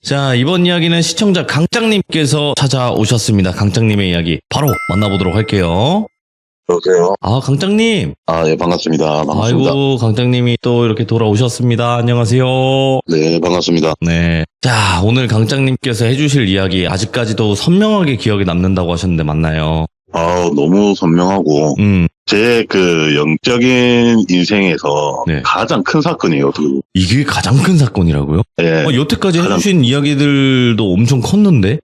자, 이번 이야기는 시청자 강짱님께서 찾아오셨습니다. 강짱님의 이야기 바로 만나보도록 할게요. 여보세요? 아, 강짱님. 예, 반갑습니다. 반갑습니다. 아이고, 강짱님이 또 이렇게 돌아오셨습니다. 안녕하세요. 네, 반갑습니다. 네. 자, 오늘 강짱님께서 해주실 이야기 아직까지도 선명하게 기억에 남는다고 하셨는데 맞나요? 너무 선명하고, 제 영적인 인생에서 네. 가장 큰 사건이에요, 이게 가장 큰 사건이라고요? 예. 여태까지 해주신 이야기들도 엄청 컸는데?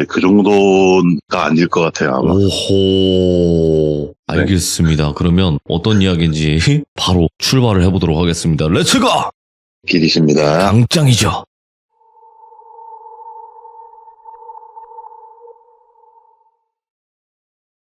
그 정도가 아닐 것 같아요, 아마. 오호. 알겠습니다. 그러면 어떤 이야기인지 바로 출발을 해보도록 하겠습니다. 렛츠고! 길이십니다. 강짱이죠.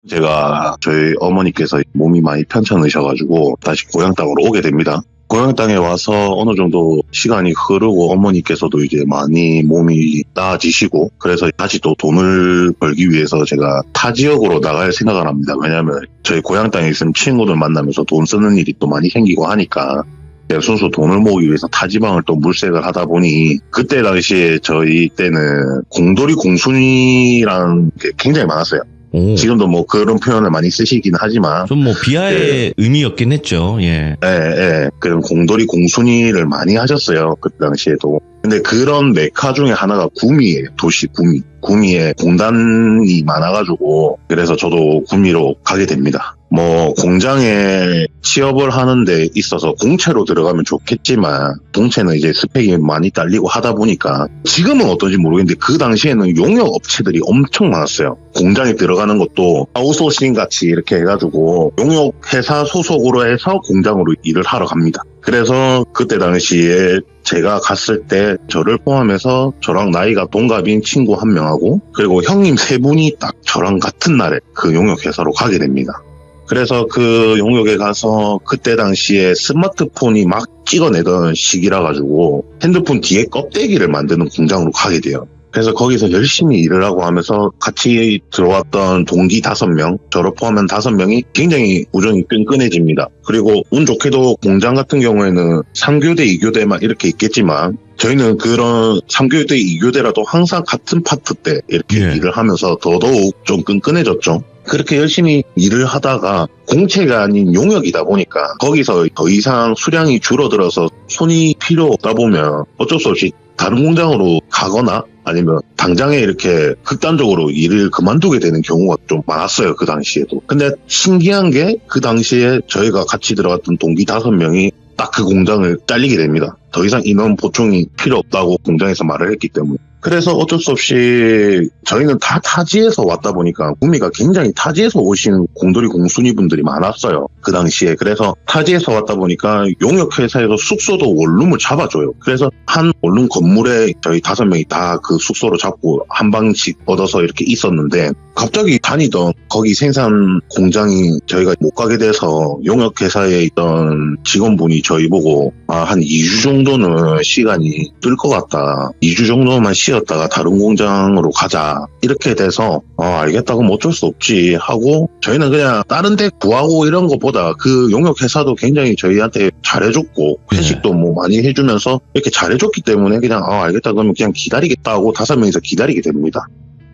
제가 저희 어머니께서 몸이 많이 편찮으셔가지고 다시 고향 땅으로 오게 됩니다. 고향 땅에 와서 어느 정도 시간이 흐르고 어머니께서도 이제 많이 몸이 나아지시고 그래서 다시 또 돈을 벌기 위해서 제가 타 지역으로 나갈 생각을 합니다. 왜냐하면 저희 고향 땅에 있으면 친구들 만나면서 돈 쓰는 일이 또 많이 생기고 하니까 제가 순수 돈을 모으기 위해서 타지방을 또 물색을 하다 보니 그때 당시에 저희 때는 공돌이 공순이라는 게 굉장히 많았어요. 오. 지금도 뭐 그런 표현을 많이 쓰시긴 하지만 좀 뭐 비하의 의미였긴 했죠. 예. 그런 공돌이 공순이를 많이 하셨어요. 그 당시에도. 근데 그런 메카 중에 하나가 구미예요. 도시 구미. 구미에 공단이 많아가지고 그래서 저도 구미로 가게 됩니다. 뭐 공장에 취업을 하는 데 있어서 공채로 들어가면 좋겠지만 공채는 이제 스펙이 많이 딸리고 하다 보니까 지금은 어떤지 모르겠는데 그 당시에는 용역 업체들이 엄청 많았어요. 공장에 들어가는 것도 아웃소싱 같이 이렇게 해가지고 용역 회사 소속으로 해서 공장으로 일을 하러 갑니다. 그래서 그때 당시에 제가 갔을 때 저를 포함해서 저랑 나이가 동갑인 친구 한 명하고 그리고 형님 세 분이 딱 저랑 같은 날에 그 용역 회사로 가게 됩니다. 그래서 그 용역에 가서 그때 당시에 스마트폰이 막 찍어내던 시기라 가지고 핸드폰 뒤에 껍데기를 만드는 공장으로 가게 돼요. 그래서 거기서 열심히 일을 하고 하면서 같이 들어왔던 동기 5명, 저를 포함한 5명이 굉장히 우정이 끈끈해집니다. 그리고 운 좋게도 공장 같은 경우에는 3교대, 2교대만 이렇게 있겠지만 저희는 그런 3교대, 2교대라도 항상 같은 파트 때 이렇게 일을 하면서 더더욱 좀 끈끈해졌죠. 그렇게 열심히 일을 하다가 공채가 아닌 용역이다 보니까 거기서 더 이상 수량이 줄어들어서 손이 필요 없다 보면 어쩔 수 없이 다른 공장으로 가거나 아니면 당장에 이렇게 극단적으로 일을 그만두게 되는 경우가 좀 많았어요. 그 당시에도. 근데 신기한 게 그 당시에 저희가 같이 들어갔던 동기 5명이 딱 그 공장을 잘리게 됩니다. 더 이상 인원 보충이 필요 없다고 공장에서 말을 했기 때문에. 그래서 어쩔 수 없이 저희는 다 타지에서 왔다 보니까 구미가 굉장히 타지에서 오신 공돌이 공순이 분들이 많았어요. 그 당시에. 그래서 타지에서 왔다 보니까 용역회사에서 숙소도 원룸을 잡아줘요. 그래서 한 원룸 건물에 저희 5명이 다 그 숙소로 잡고 한 방씩 얻어서 이렇게 있었는데 갑자기 다니던 거기 생산 공장이 저희가 못 가게 돼서 용역회사에 있던 직원분이 저희 보고 한 2주 정도는 시간이 뜰 것 같다. 2주 정도만 쉬었다가 다른 공장으로 가자. 이렇게 돼서 알겠다. 그럼 어쩔 수 없지 하고 저희는 그냥 다른 데 구하고 이런 것보다 그 용역회사도 굉장히 저희한테 잘해줬고 회식도 뭐 많이 해주면서 이렇게 잘해줬기 때문에 그냥 알겠다. 그러면 그냥 기다리겠다 하고 5명이서 기다리게 됩니다.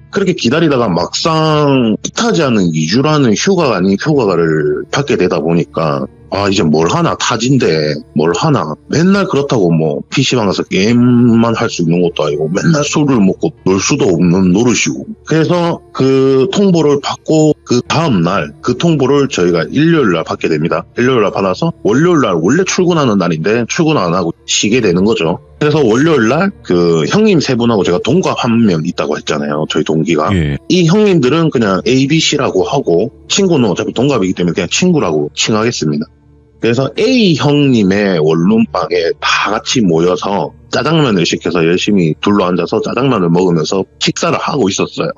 그렇게 기다리다가 막상 뜻하지 않은 2주라는 휴가가 아닌 휴가를 받게 되다 보니까 이제 뭘 하나 타진데 뭘 하나 맨날 그렇다고 뭐 PC방 가서 게임만 할 수 있는 것도 아니고 맨날 술을 먹고 놀 수도 없는 노릇이고 그래서 그 통보를 받고 그 다음날 그 통보를 저희가 일요일날 받게 됩니다. 일요일날 받아서 월요일날 원래 출근하는 날인데 출근 안 하고 쉬게 되는 거죠. 그래서 월요일날 그 형님 3분하고 제가 동갑 1명 있다고 했잖아요. 저희 동기가. 이 형님들은 그냥 ABC라고 하고 친구는 어차피 동갑이기 때문에 그냥 친구라고 칭하겠습니다. 그래서 A 형님의 원룸방에 다 같이 모여서 짜장면을 시켜서 열심히 둘러앉아서 짜장면을 먹으면서 식사를 하고 있었어요.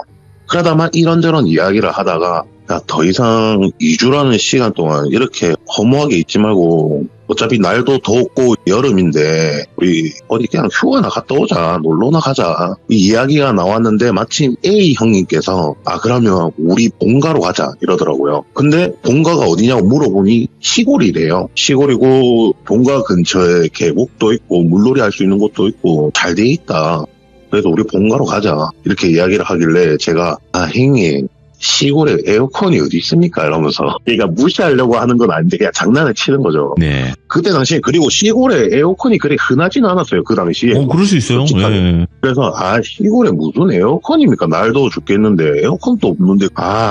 그러다만 이런저런 이야기를 하다가 야, 더 이상 2주라는 시간 동안 이렇게 허무하게 있지 말고 어차피 날도 덥고 여름인데 우리 어디 그냥 휴가나 갔다 오자, 놀러나 가자 이 이야기가 나왔는데 마침 A 형님께서 그러면 우리 본가로 가자 이러더라고요. 근데 본가가 어디냐고 물어보니 시골이래요. 시골이고 본가 근처에 계곡도 있고 물놀이 할 수 있는 곳도 있고 잘 돼 있다. 그래서 우리 본가로 가자. 이렇게 이야기를 하길래 제가 형님 시골에 에어컨이 어디 있습니까? 이러면서 그러니까 무시하려고 하는 건 아닌데 그냥 장난을 치는 거죠. 네. 그때 당시에 그리고 시골에 에어컨이 그리 흔하지는 않았어요. 그 당시에. 그럴 수 있어요. 예. 그래서 시골에 무슨 에어컨입니까? 날 더워 죽겠는데 에어컨도 없는데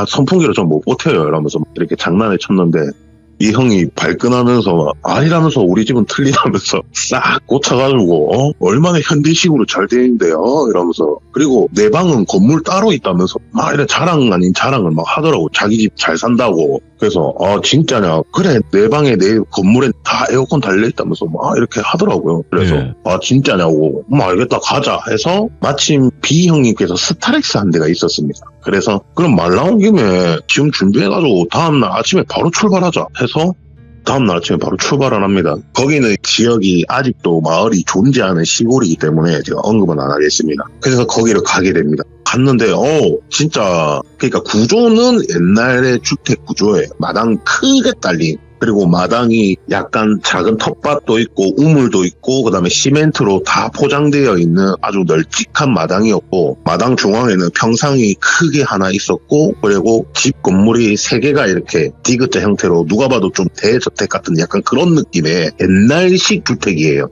선풍기로 좀 못 버텨요. 이러면서 이렇게 장난을 쳤는데 이 형이 발끈하면서 아니라면서 우리 집은 틀리다면서 싹 꽂혀가지고 얼마나 현대식으로 잘 돼 있는데요 이러면서 그리고 내 방은 건물 따로 있다면서 막 이래 자랑 아닌 자랑을 막 하더라고. 자기 집 잘 산다고. 그래서 진짜냐 그래 내 방에 내 건물에 다 에어컨 달려있다면서 막 이렇게 하더라고요. 그래서 네. 진짜냐고 알겠다 가자 해서 마침 B 형님께서 스타렉스 한 대가 있었습니다. 그래서 그럼 말 나온 김에 지금 준비해가지고 다음날 아침에 바로 출발하자 해서 다음날 아침에 바로 출발을 합니다. 거기는 지역이 아직도 마을이 존재하는 시골이기 때문에 제가 언급은 안 하겠습니다. 그래서 거기를 가게 됩니다. 갔는데 진짜 그러니까 구조는 옛날의 주택 구조예요. 마당 크게 딸린 그리고 마당이 약간 작은 텃밭도 있고 우물도 있고 그다음에 시멘트로 다 포장되어 있는 아주 널찍한 마당이었고 마당 중앙에는 평상이 크게 하나 있었고 그리고 집 건물이 3개가 이렇게 디귿자 형태로 누가 봐도 좀 대저택 같은 약간 그런 느낌의 옛날식 주택이에요.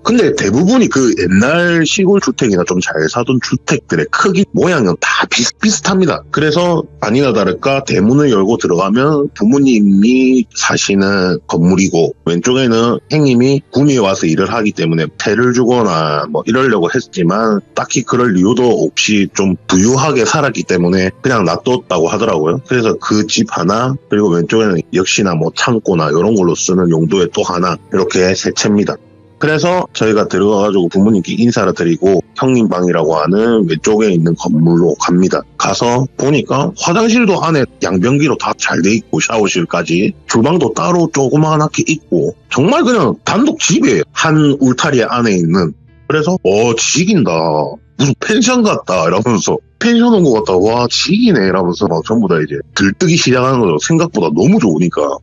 근데 대부분이 그 옛날 시골 주택이나 좀 잘 사던 주택들의 크기, 모양은 다 비슷비슷합니다. 그래서 아니나 다를까 대문을 열고 들어가면 부모님이 사시는 건물이고 왼쪽에는 형님이 구미에 와서 일을 하기 때문에 태를 주거나 뭐 이러려고 했지만 딱히 그럴 이유도 없이 좀 부유하게 살았기 때문에 그냥 놔뒀다고 하더라고요. 그래서 그 집 하나 그리고 왼쪽에는 역시나 뭐 창고나 이런 걸로 쓰는 용도의 또 하나 이렇게 세 채입니다. 그래서 저희가 들어가가지고 부모님께 인사를 드리고 형님 방이라고 하는 왼쪽에 있는 건물로 갑니다. 가서 보니까 화장실도 안에 양변기로 다 잘 돼 있고 샤워실까지 주방도 따로 조그맣게 있고 정말 그냥 단독 집이에요. 한 울타리 안에 있는. 그래서 지긴다. 무슨 펜션 같다 이러면서 펜션 온 것 같다. 와 지기네 이러면서 막 전부 다 이제 들뜨기 시작하는 거죠. 생각보다 너무 좋으니까.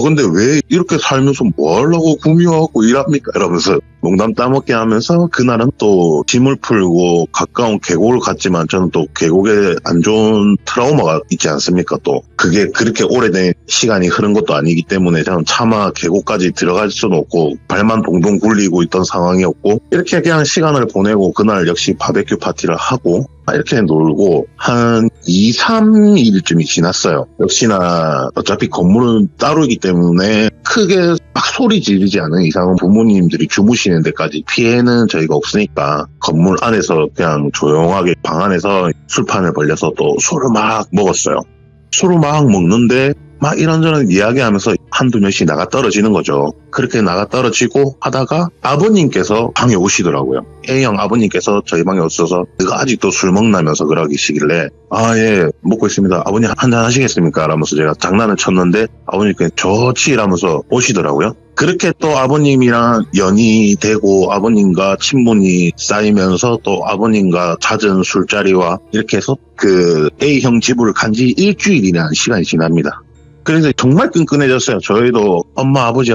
근데 왜 이렇게 살면서 뭐 하려고 구미 와갖고 일합니까? 이러면서 농담 따먹게 하면서 그날은 또 짐을 풀고 가까운 계곡을 갔지만 저는 또 계곡에 안 좋은 트라우마가 있지 않습니까? 또 그게 그렇게 오래된 시간이 흐른 것도 아니기 때문에 저는 차마 계곡까지 들어갈 수는 없고 발만 동동 굴리고 있던 상황이었고 이렇게 그냥 시간을 보내고 그날 역시 바베큐 파티를 하고 이렇게 놀고 한 2, 3일쯤이 지났어요. 역시나 어차피 건물은 따로이기 때문에 크게 막 소리 지르지 않은 이상은 부모님들이 주무시는 데까지 피해는 저희가 없으니까 건물 안에서 그냥 조용하게 방 안에서 술판을 벌려서 또 술을 막 먹었어요. 술을 막 먹는데 막 이런저런 이야기하면서 한두 명씩 나가 떨어지는 거죠. 그렇게 나가 떨어지고 하다가 아버님께서 방에 오시더라고요. A형 아버님께서 저희 방에 오셔서 내가 아직도 술 먹나면서 그러시길래 예 먹고 있습니다. 아버님 한잔 하시겠습니까? 라면서 제가 장난을 쳤는데 아버님께 좋지 이라면서 오시더라고요. 그렇게 또 아버님이랑 연이 되고 아버님과 친분이 쌓이면서 또 아버님과 잦은 술자리와 이렇게 해서 그 A형 집을 간 지 일주일이나 시간이 지납니다. 그래서 정말 끈끈해졌어요. 저희도 엄마 아버지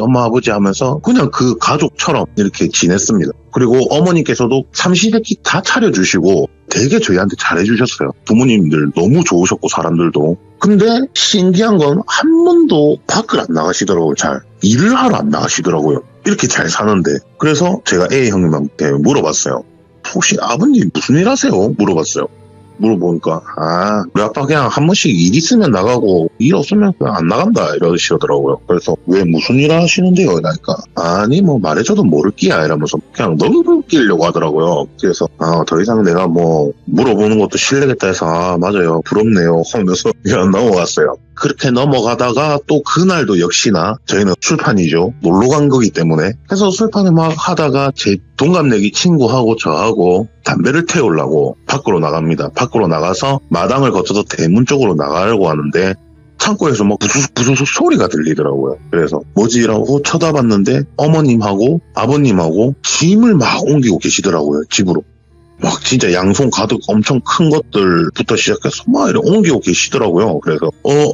하면서 그냥 그 가족처럼 이렇게 지냈습니다. 그리고 어머니께서도 삼시세끼 다 차려주시고 되게 저희한테 잘해주셨어요. 부모님들 너무 좋으셨고 사람들도. 근데 신기한 건 한 번도 밖을 안 나가시더라고요. 잘 일을 하러 안 나가시더라고요. 이렇게 잘 사는데. 그래서 제가 A 형님한테 물어봤어요. 혹시 아버님 무슨 일 하세요? 물어봤어요. 물어보니까 우리 아빠 그냥 한 번씩 일 있으면 나가고 일 없으면 그냥 안 나간다 이러시더라고요. 그래서 왜 무슨 일 하시는데요? 이러니까 아니 뭐 말해줘도 모를 끼야 이러면서 그냥 넘기려고 하더라고요. 그래서 더 이상 내가 뭐 물어보는 것도 실례겠다 해서 맞아요 부럽네요 하면서 그냥 넘어갔어요. 그렇게 넘어가다가 또 그날도 역시나 저희는 술판이죠. 놀러 간 거기 때문에. 그래서 술판을 막 하다가 제 동갑내기 친구하고 저하고 담배를 태우려고 밖으로 나갑니다. 밖으로 나가서 마당을 거쳐서 대문 쪽으로 나가려고 하는데 창고에서 막 부수수 소리가 들리더라고요. 그래서 뭐지라고 쳐다봤는데 어머님하고 아버님하고 짐을 막 옮기고 계시더라고요. 집으로. 막 진짜 양손 가득 엄청 큰 것들부터 시작해서 막 이렇게 옮기고 계시더라고요. 그래서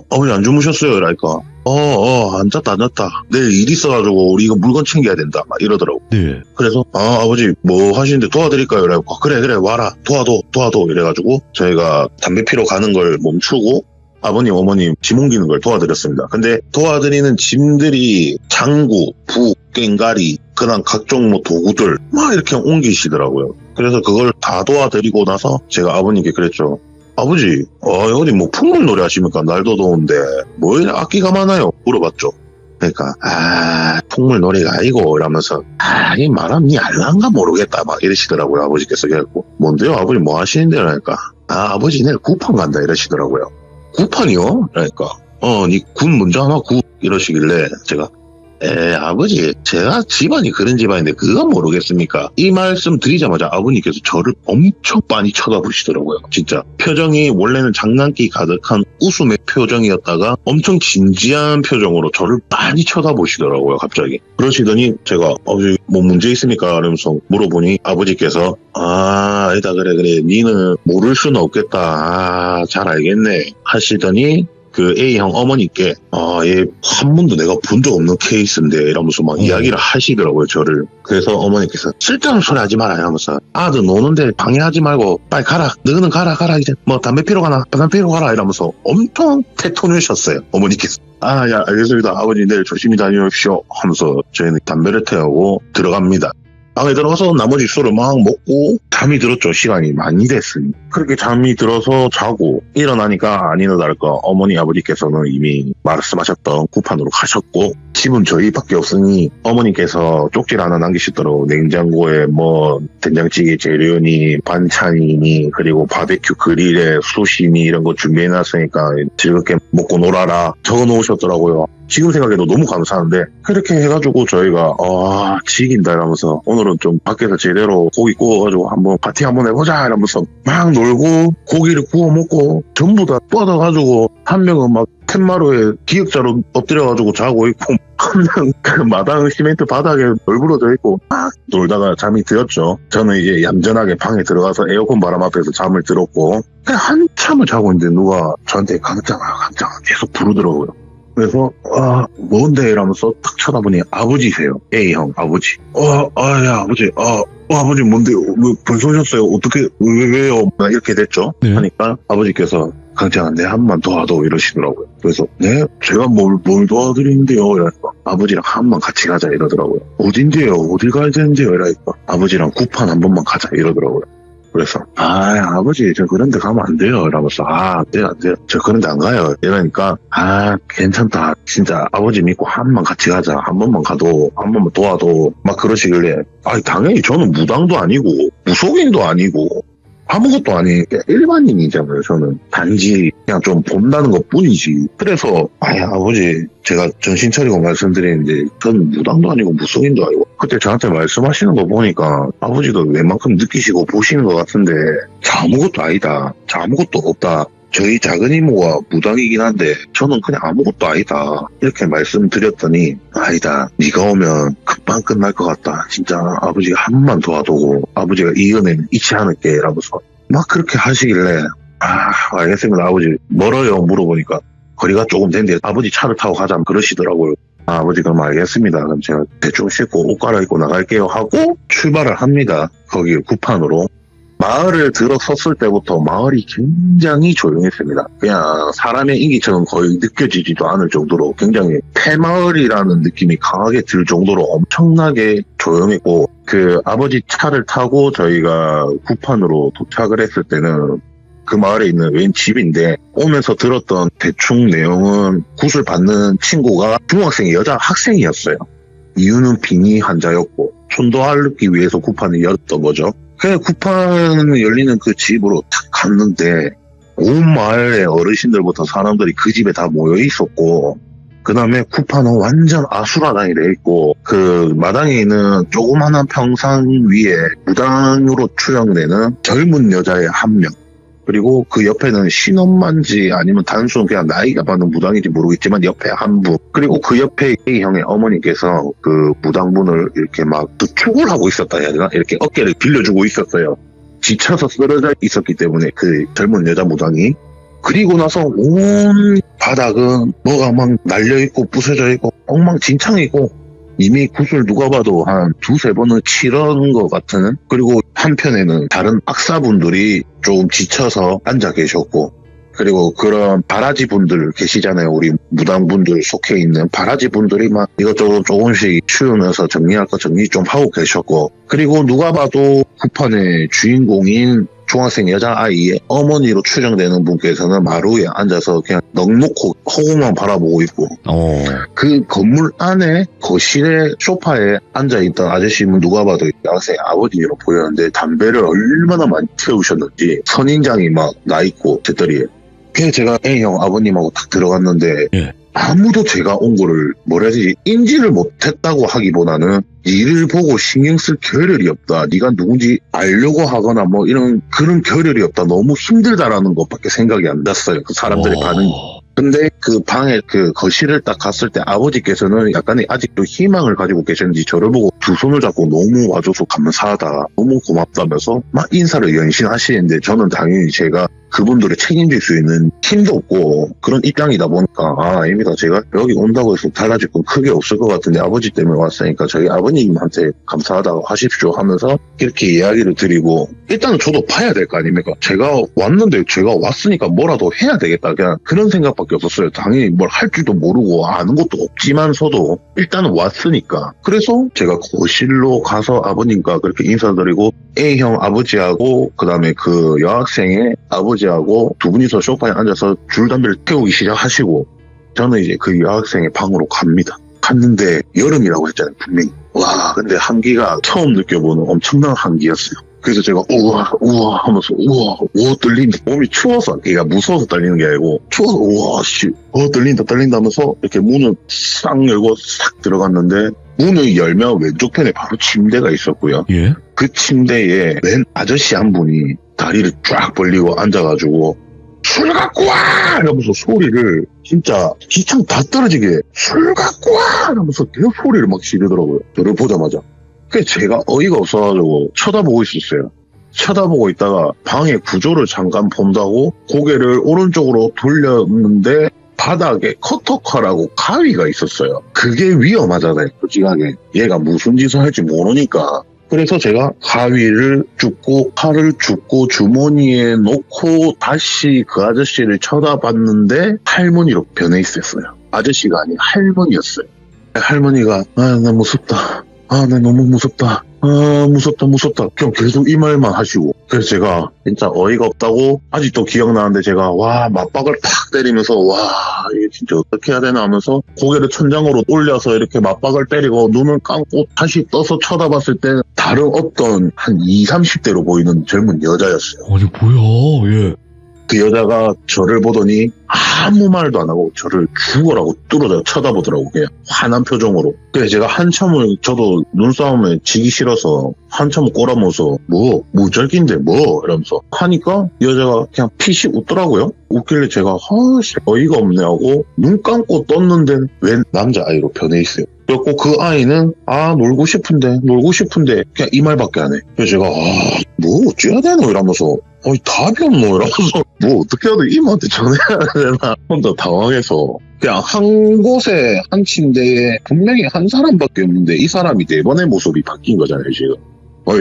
아버지 안 주무셨어요? 이러니까 안 잤다. 내일 일 있어가지고 우리 이거 물건 챙겨야 된다 막 이러더라고. 네. 그래서 아버지 뭐 하시는데 도와드릴까요? 이래갖고 그래 와라 도와도 이래가지고 저희가 담배 피러 가는 걸 멈추고 아버님 어머님 짐 옮기는 걸 도와드렸습니다. 근데 도와드리는 짐들이 장구, 북, 꽹가리 그다음 각종 뭐 도구들 막 이렇게 옮기시더라고요. 그래서 그걸 다 도와드리고 나서 제가 아버님께 그랬죠. 아버지 어디 뭐 풍물놀이 하십니까? 날도 더운데 뭐 이렇게 악기가 많아요? 물어봤죠. 그러니까 풍물놀이가 아니고 이러면서 이 말하면 니 알란가 모르겠다 막 이러시더라고요. 아버지께서. 그래갖고 뭔데요? 아버지 뭐 하시는데요? 그러니까 아버지 내일 구판 간다 이러시더라고요. 구판이요? 그러니까 니 군 먼저 하나 이러시길래 제가 아버지 제가 집안이 그런 집안인데 그거 모르겠습니까? 이 말씀 드리자마자 아버님께서 저를 엄청 많이 쳐다보시더라고요. 진짜 표정이 원래는 장난기 가득한 웃음의 표정이었다가 엄청 진지한 표정으로 저를 많이 쳐다보시더라고요. 갑자기 그러시더니 제가 아버지 뭐 문제 있습니까? 이러면서 물어보니 아버지께서 아니다 그래 니는 모를 수는 없겠다. 잘 알겠네 하시더니 그 A형 어머니께 얘 한 번도 내가 본 적 없는 케이스인데 이러면서 막 이야기를 하시더라고요. 저를. 그래서 어머니께서 쓸데없는 소리 하지 마라 하면서 아들 노는데 방해하지 말고 빨리 가라. 너는 가라 이제 뭐 담배 피러 가라 이러면서 엄청 태토내셨어요. 어머니께서. 야 알겠습니다. 아버지 내일 조심히 다녀오십시오 하면서 저희는 담배를 태우고 들어갑니다. 방에 들어가서 나머지 술을 막 먹고 잠이 들었죠. 시간이 많이 됐으니. 그렇게 잠이 들어서 자고 일어나니까 아니나 다를까 어머니 아버지께서는 이미 말씀하셨던 구판으로 가셨고 집은 저희밖에 없으니 어머니께서 쪽지를 하나 남기시더라고. 냉장고에 뭐 된장찌개 재료니 반찬이니 그리고 바베큐 그릴에 수시니 이런 거 준비해놨으니까 즐겁게 먹고 놀아라 적어놓으셨더라고요. 지금 생각해도 너무 감사한데 그렇게 해가지고 저희가 지긴다 이러면서 오늘은 좀 밖에서 제대로 고기 구워가지고 한번 파티 한번 해보자 이러면서 막 놀고 고기를 구워 먹고 전부 다 뻗어가지고 한 명은 막 텐마루에 기역자로 엎드려가지고 자고 있고 한 명은 그 마당 시멘트 바닥에 널브러져 있고 막 놀다가 잠이 들었죠. 저는 이제 얌전하게 방에 들어가서 에어컨 바람 앞에서 잠을 들었고 그냥 한참을 자고 있는데 누가 저한테 강장아 계속 부르더라고요. 그래서 뭔데 이러면서 딱 쳐다보니 아버지세요. A형 아버지. 야 아버지 아버지 뭔데요? 왜 벌써 오셨어요? 어떻게 왜요? 이렇게 됐죠. 네. 하니까 아버지께서 강장아 내 한 번 도와도 이러시더라고요. 그래서 네? 제가 뭘 도와드리는데요? 이러니까 아버지랑 한 번 같이 가자 이러더라고요. 어딘데요? 어딜 가야 되는데요? 이러니까 아버지랑 구판 한 번만 가자 이러더라고요. 그래서 아버지 저 그런 데 가면 안 돼요 이러면서 안 돼요 저 그런 데 안 가요 이러니까 괜찮다 진짜 아버지 믿고 한 번 같이 가자 한 번만 가도 한 번만 도와도 막 그러시길래 당연히 저는 무당도 아니고 무속인도 아니고 아무것도 아닌 일반인이잖아요. 저는 단지 그냥 좀 본다는 것 뿐이지. 그래서 아버지 제가 정신 차리고 말씀드리는데 저는 무당도 아니고 무속인도 아니고 그때 저한테 말씀하시는 거 보니까 아버지도 웬만큼 느끼시고 보시는 것 같은데 아무것도 아니다. 아무것도 없다. 저희 작은 이모가 무당이긴 한데 저는 그냥 아무것도 아니다. 이렇게 말씀드렸더니 아니다. 네가 오면 금방 끝날 것 같다. 진짜 아버지가 한 번만 도와두고 아버지가 이 은혜는 잊지 않을게 라면서 막 그렇게 하시길래 알겠습니다. 아버지 멀어요? 물어보니까 거리가 조금 된데 아버지 차를 타고 가자 그러시더라고요. 아버지 그럼 알겠습니다. 그럼 제가 대충 씻고 옷 갈아입고 나갈게요 하고 출발을 합니다. 거기 구판으로. 마을을 들어섰을 때부터 마을이 굉장히 조용했습니다. 그냥 사람의 인기처럼 거의 느껴지지도 않을 정도로 굉장히 폐마을이라는 느낌이 강하게 들 정도로 엄청나게 조용했고 그 아버지 차를 타고 저희가 구판으로 도착을 했을 때는 그 마을에 있는 웬 집인데 오면서 들었던 대충 내용은 굿을 받는 친구가 중학생의 여자 학생이었어요. 이유는 빙의 환자였고 촌도하기 위해서 구판을 열었던 거죠. 그냥 구판 열리는 그 집으로 탁 갔는데 온 마을의 어르신들부터 사람들이 그 집에 다 모여 있었고 그 다음에 구판은 완전 아수라장이 돼 있고 그 마당에 있는 조그마한 평상 위에 무당으로 추정되는 젊은 여자의 한 명 그리고 그 옆에는 신엄만지 아니면 단순 그냥 나이가 많은 무당인지 모르겠지만 옆에 한 분 그리고 그 옆에 A형의 어머니께서 그 무당분을 이렇게 막 부축을 하고 있었다 해야 되나? 이렇게 어깨를 빌려주고 있었어요. 지쳐서 쓰러져 있었기 때문에 그 젊은 여자 무당이. 그리고 나서 온 바닥은 뭐가 막 날려있고 부서져 있고 엉망진창이고 이미 굿을 누가 봐도 한 두세 번은 치른 것 같은. 그리고 한편에는 다른 악사분들이 좀 지쳐서 앉아 계셨고, 그리고 그런 바라지 분들 계시잖아요. 우리 무당분들 속해 있는 바라지 분들이 막 이것저것 조금씩 치우면서 정리할 거 정리 좀 하고 계셨고, 그리고 누가 봐도 쿠판의 주인공인 중학생 여자아이의 어머니로 추정되는 분께서는 마루에 앉아서 그냥 넋놓고 허공만 바라보고 있고, 그 건물 안에 거실에 소파에 앉아있던 아저씨는 누가 봐도 여학생 아버지로 보였는데 담배를 얼마나 많이 태우셨는지 선인장이 막 나있고 제떨이에. 그래서 제가 A형 아버님하고 딱 들어갔는데 아무도 제가 온 거를 뭐라 해야 되지, 인지를 못했다고 하기보다는 일을 보고 신경 쓸 겨를이 없다, 네가 누군지 알려고 하거나 뭐 이런 그런 겨를이 없다, 너무 힘들다라는 것밖에 생각이 안 났어요, 그 사람들의 반응이. 근데 그 방에 그 거실을 딱 갔을 때 아버지께서는 약간의 아직도 희망을 가지고 계셨는지 저를 보고 두 손을 잡고 너무 와줘서 감사하다, 너무 고맙다면서 막 인사를 연신하시는데, 저는 당연히 제가 그분들을 책임질 수 있는 힘도 없고 그런 입장이다 보니까 아닙니다, 제가 여기 온다고 해서 달라질 건 크게 없을 것 같은데 아버지 때문에 왔으니까 저희 아버님한테 감사하다고 하십시오 하면서 이렇게 이야기를 드리고, 일단은 저도 봐야 될 거 아닙니까? 제가 왔는데 제가 왔으니까 뭐라도 해야 되겠다, 그냥 그런 생각밖에 없었어요. 당연히 뭘 할 줄도 모르고 아는 것도 없지만서도 일단은 왔으니까. 그래서 제가 거실로 가서 아버님과 그렇게 인사드리고 A형 아버지하고 그 다음에 그 여학생의 아버지하고 두 분이서 소파에 앉아서 줄담배를 태우기 시작하시고, 저는 이제 그 여학생의 방으로 갑니다. 갔는데 여름이라고 했잖아요, 분명히. 와, 근데 한기가 처음 느껴보는 엄청난 한기였어요. 그래서 제가 우와 하면서 우와 떨린다. 몸이 추워서, 그러니까 무서워서 떨리는 게 아니고 추워서 우와 떨린다 하면서 이렇게 문을 싹 열고 싹 들어갔는데, 문을 열면 왼쪽 편에 바로 침대가 있었고요. 그 침대에 맨 아저씨 한 분이 다리를 쫙 벌리고 앉아가지고 술 갖고 와! 이러면서 소리를 진짜 기창 다 떨어지게 술 갖고 와! 이러면서 계속 소리를 막 지르더라고요, 저를 보자마자. 그래서 제가 어이가 없어가지고 쳐다보고 있었어요. 쳐다보고 있다가 방의 구조를 잠깐 본다고 고개를 오른쪽으로 돌렸는데 바닥에 커터칼하고 가위가 있었어요. 그게 위험하잖아요, 솔직하게. 얘가 무슨 짓을 할지 모르니까. 그래서 제가 가위를 줍고 칼을 줍고 주머니에 넣고 다시 그 아저씨를 쳐다봤는데 할머니로 변해 있었어요. 아저씨가 아닌 할머니였어요. 할머니가 나 무섭다, 나 너무 무섭다, 무섭다 그냥 계속 이 말만 하시고. 그래서 제가 진짜 어이가 없다고 아직도 기억나는데 제가 맞박을 팍 때리면서 이게 진짜 어떻게 해야 되나 하면서 고개를 천장으로 올려서 이렇게 맞박을 때리고 눈을 감고 다시 떠서 쳐다봤을 때 다른 어떤 한 20, 30대로 보이는 젊은 여자였어요. 아니 뭐야. 그 여자가 저를 보더니 아무 말도 안 하고 저를 죽어라고 뚫어져 쳐다보더라고, 그냥 환한 표정으로. 그래서 제가 한참을, 저도 눈싸움에 지기 싫어서 한참을 꼬라면서 무절기인데 이러면서 하니까 여자가 그냥 피식 웃더라고요. 웃길래 제가 어이가 없네 하고 눈 감고 떴는데 웬 남자아이로 변해 있어요. 그래갖고 그 아이는 놀고 싶은데 그냥 이 말밖에 안 해. 그래서 제가 어찌해야 되노 이러면서 답이 없노 이러면서 어떻게 해야 돼, 이모한테 전화해야 되나 혼자 당황해서 그냥 한 곳에 한 침대에 분명히 한 사람밖에 없는데 이 사람이 네 번의 모습이 바뀐 거잖아요, 지금.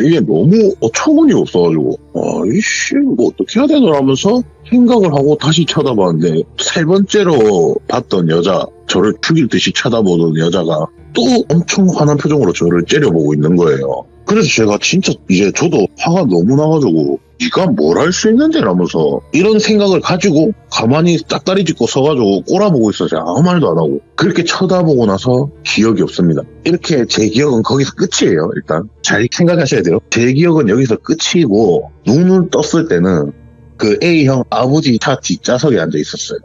이게 너무 어처구니 없어가지고 어떻게 해야 되나 하면서 생각을 하고 다시 쳐다봤는데, 세 번째로 봤던 여자, 저를 죽일 듯이 쳐다보던 여자가 또 엄청 환한 표정으로 저를 째려보고 있는 거예요. 그래서 제가 진짜 이제 저도 화가 너무 나가지고 네가 뭘 할 수 있는데 라면서 이런 생각을 가지고 가만히 짝다리 짚고 서가지고 꼬라보고 있어서 아무 말도 안 하고 그렇게 쳐다보고 나서 기억이 없습니다. 이렇게 제 기억은 거기서 끝이에요. 일단 잘 생각하셔야 돼요. 제 기억은 여기서 끝이고, 눈을 떴을 때는 그 A형 아버지 차 뒷좌석에 앉아 있었어요.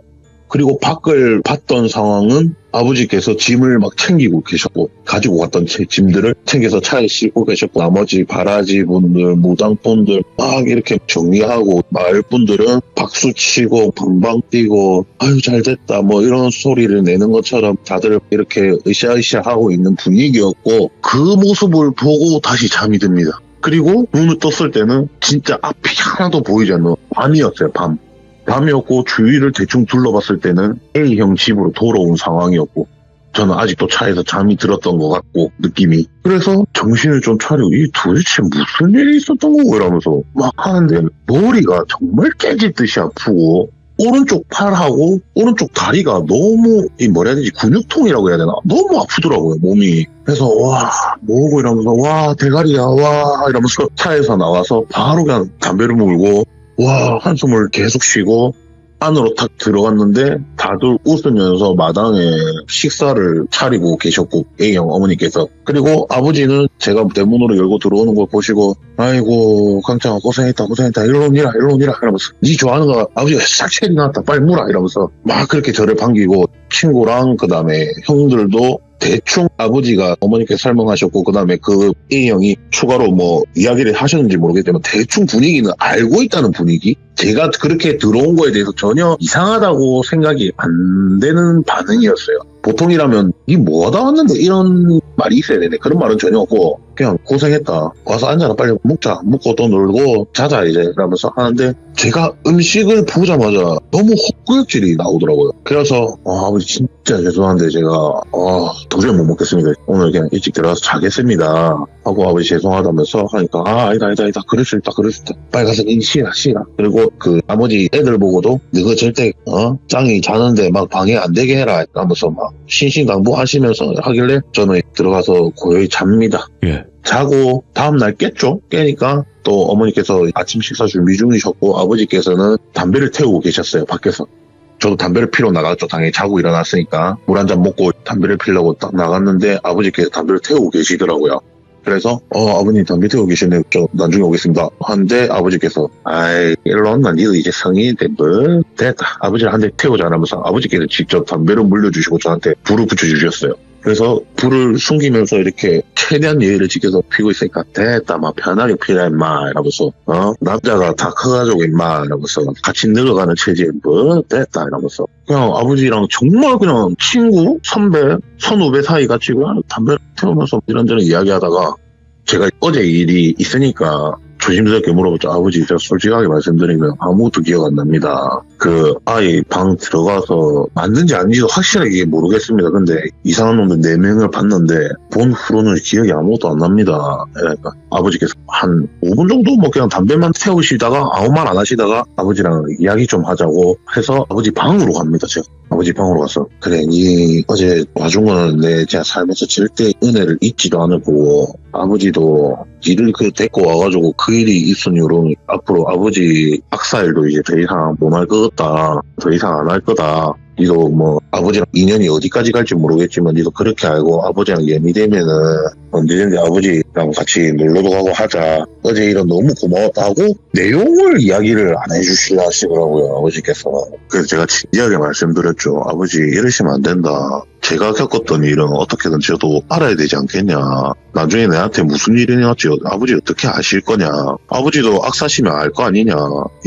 그리고 밖을 봤던 상황은 아버지께서 짐을 막 챙기고 계셨고, 가지고 갔던 짐들을 챙겨서 차에 싣고 계셨고, 나머지 바라지 분들, 무당분들 막 이렇게 정리하고, 마을 분들은 박수치고 방방 뛰고 아유 잘됐다 뭐 이런 소리를 내는 것처럼 다들 이렇게 으쌰으쌰 하고 있는 분위기였고, 그 모습을 보고 다시 잠이 듭니다. 그리고 눈을 떴을 때는 진짜 앞이 하나도 보이지 않는 밤이었어요. 밤이었고 주위를 대충 둘러봤을 때는 A형 집으로 돌아온 상황이었고 저는 아직도 차에서 잠이 들었던 것 같고 느낌이. 그래서 정신을 좀 차리고 이 도대체 무슨 일이 있었던 거고 이러면서 막 하는데 머리가 정말 깨질 듯이 아프고 오른쪽 팔하고 오른쪽 다리가 너무 뭐라 해야 되지 근육통이라고 해야 되나 너무 아프더라고요 몸이. 그래서 와 뭐고 이러면서 와 대가리야 와 이러면서 차에서 나와서 바로 그냥 담배를 물고 와 한숨을 계속 쉬고 안으로 탁 들어갔는데 다들 웃으면서 마당에 식사를 차리고 계셨고 A형 어머니께서. 그리고 아버지는 제가 대문으로 열고 들어오는 걸 보시고 아이고 강창아 고생했다 일로 오니라 이러면서 니 좋아하는 거 아버지가 싹 체리 나왔다 빨리 물어 이러면서 막 그렇게 저를 반기고 친구랑 그 다음에 형들도 대충 아버지가 어머니께 설명하셨고 그 다음에 그 A형이 추가로 뭐 이야기를 하셨는지 모르겠지만 대충 분위기는 알고 있다는 분위기. 제가 그렇게 들어온 거에 대해서 전혀 이상하다고 생각이 안 되는 반응이었어요. 보통이라면 이 뭐하다 왔는데 이런 말이 있어야 되네. 그런 말은 전혀 없고 그냥 고생했다 와서 앉아라 빨리 먹자 먹고 또 놀고 자자 이제 이러면서 하는데 제가 음식을 보자마자 너무 헛구역질이 나오더라고요. 그래서 아버지 진짜 죄송한데 제가 도저히 못 먹겠습니다. 오늘 그냥 일찍 들어가서 자겠습니다 하고 아버지 죄송하다면서 하니까 아니다 그럴 수 있다 빨리 가서 쉬라. 그리고 그 나머지 애들 보고도 너가 절대 짱이 자는데 막 방해 안 되게 해라 하면서 막 신신당부하시면서 하길래 저는 들어가서 고요히 잡니다. 예. 자고 다음날 깼죠. 깨니까 또 어머니께서 아침 식사 준비 중이셨고 아버지께서는 담배를 태우고 계셨어요. 밖에서. 저도 담배를 피러 나갔죠. 당연히 자고 일어났으니까 물 한 잔 먹고 담배를 피려고 딱 나갔는데 아버지께서 담배를 태우고 계시더라고요. 그래서 아버님 담배 태우고 계시네. 저 나중에 오겠습니다 하는데 아버지께서 아이 일로 온나 니도 이제 성인인데 뭐 됐다 아버지를 한 대 태우자 하면서 아버지께서 직접 담배를 물려주시고 저한테 불을 붙여주셨어요. 그래서 불을 숨기면서 이렇게 최대한 예의를 지켜서 피고 있으니까 됐다 막 편하게 피라 임마 이러면서 남자가 다 커가지고 임마 이러면서 같이 늙어가는 체질 뭐 됐다 이러면서 그냥 아버지랑 정말 그냥 친구 선배 선후배 사이 같이 그냥 담배 태우면서 이런저런 이야기하다가 제가 어제 일이 있으니까 조심스럽게 물어봤죠. 아버지 제가 솔직하게 말씀드리면 아무것도 기억 안 납니다. 그 아이 방 들어가서 맞는지 아닌지도 확실하게 모르겠습니다. 근데 이상한 놈들 4명을 봤는데 본 후로는 기억이 아무것도 안 납니다. 그러니까 아버지께서 한 5분 정도 뭐 그냥 담배만 태우시다가 아무 말 안 하시다가 아버지랑 이야기 좀 하자고 해서 아버지 방으로 갑니다. 제가 아버지 방으로 가서 그래 니 어제 와준 거는 내 제가 살면서 절대 은혜를 잊지도 않을 거고 아버지도 니를 그 데리고 와가지고 그 일이 있은 이후로 앞으로 아버지 악사일도 이제 더 이상 못 할 것 같다. 더 이상 안 할 거다. 니도 뭐 아버지랑 인연이 어디까지 갈지 모르겠지만 니도 그렇게 알고 아버지랑 연이 되면은 언제든지 아버지랑 같이 놀러도 가고 하자. 어제 일은 너무 고마웠다 하고 내용을 이야기를 안 해주시려 하시더라고요. 아버지께서. 그래서 제가 진지하게 말씀드렸죠. 아버지 이러시면 안 된다. 제가 겪었던 일은 어떻게든 저도 알아야 되지 않겠냐. 나중에 내한테 무슨 일이 일어날지 아버지 어떻게 아실 거냐. 아버지도 악사시면 알 거 아니냐.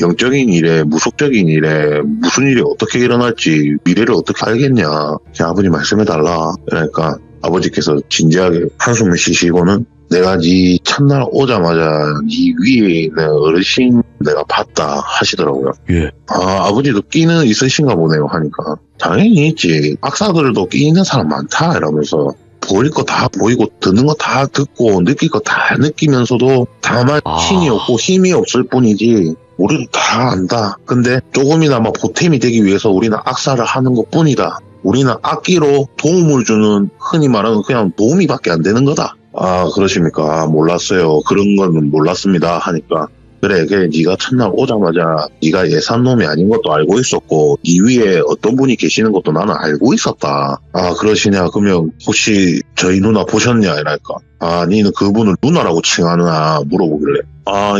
영적인 일에 무속적인 일에 무슨 일이 어떻게 일어날지 미래를 어떻게 알겠냐. 그냥 아버지 말씀해달라. 그러니까 아버지께서 진지하게 한숨을 쉬시고는 내가 네 첫날 오자마자 네 위에 있는 어르신 내가 봤다 하시더라고요. 예. 아버지도 끼는 있으신가 보네요 하니까 당연히 있지. 악사들도 끼 있는 사람 많다 이러면서 보일 거 다 보이고 듣는 거 다 듣고 느낄 거 다 느끼면서도 다만 신이 없고 힘이 없을 뿐이지 우리도 다 안다. 근데 조금이나마 보탬이 되기 위해서 우리는 악사를 하는 것 뿐이다. 우리는 악기로 도움을 주는 흔히 말하는 그냥 도움이밖에 안 되는 거다. 그러십니까? 몰랐어요. 그런 건 몰랐습니다 하니까 그래 네가 첫날 오자마자 네가 예산 놈이 아닌 것도 알고 있었고 네 위에 어떤 분이 계시는 것도 나는 알고 있었다. 그러시냐? 그러면 혹시 저희 누나 보셨냐? 이랄까. 니는 그분을 누나라고 칭하느냐 물어보길래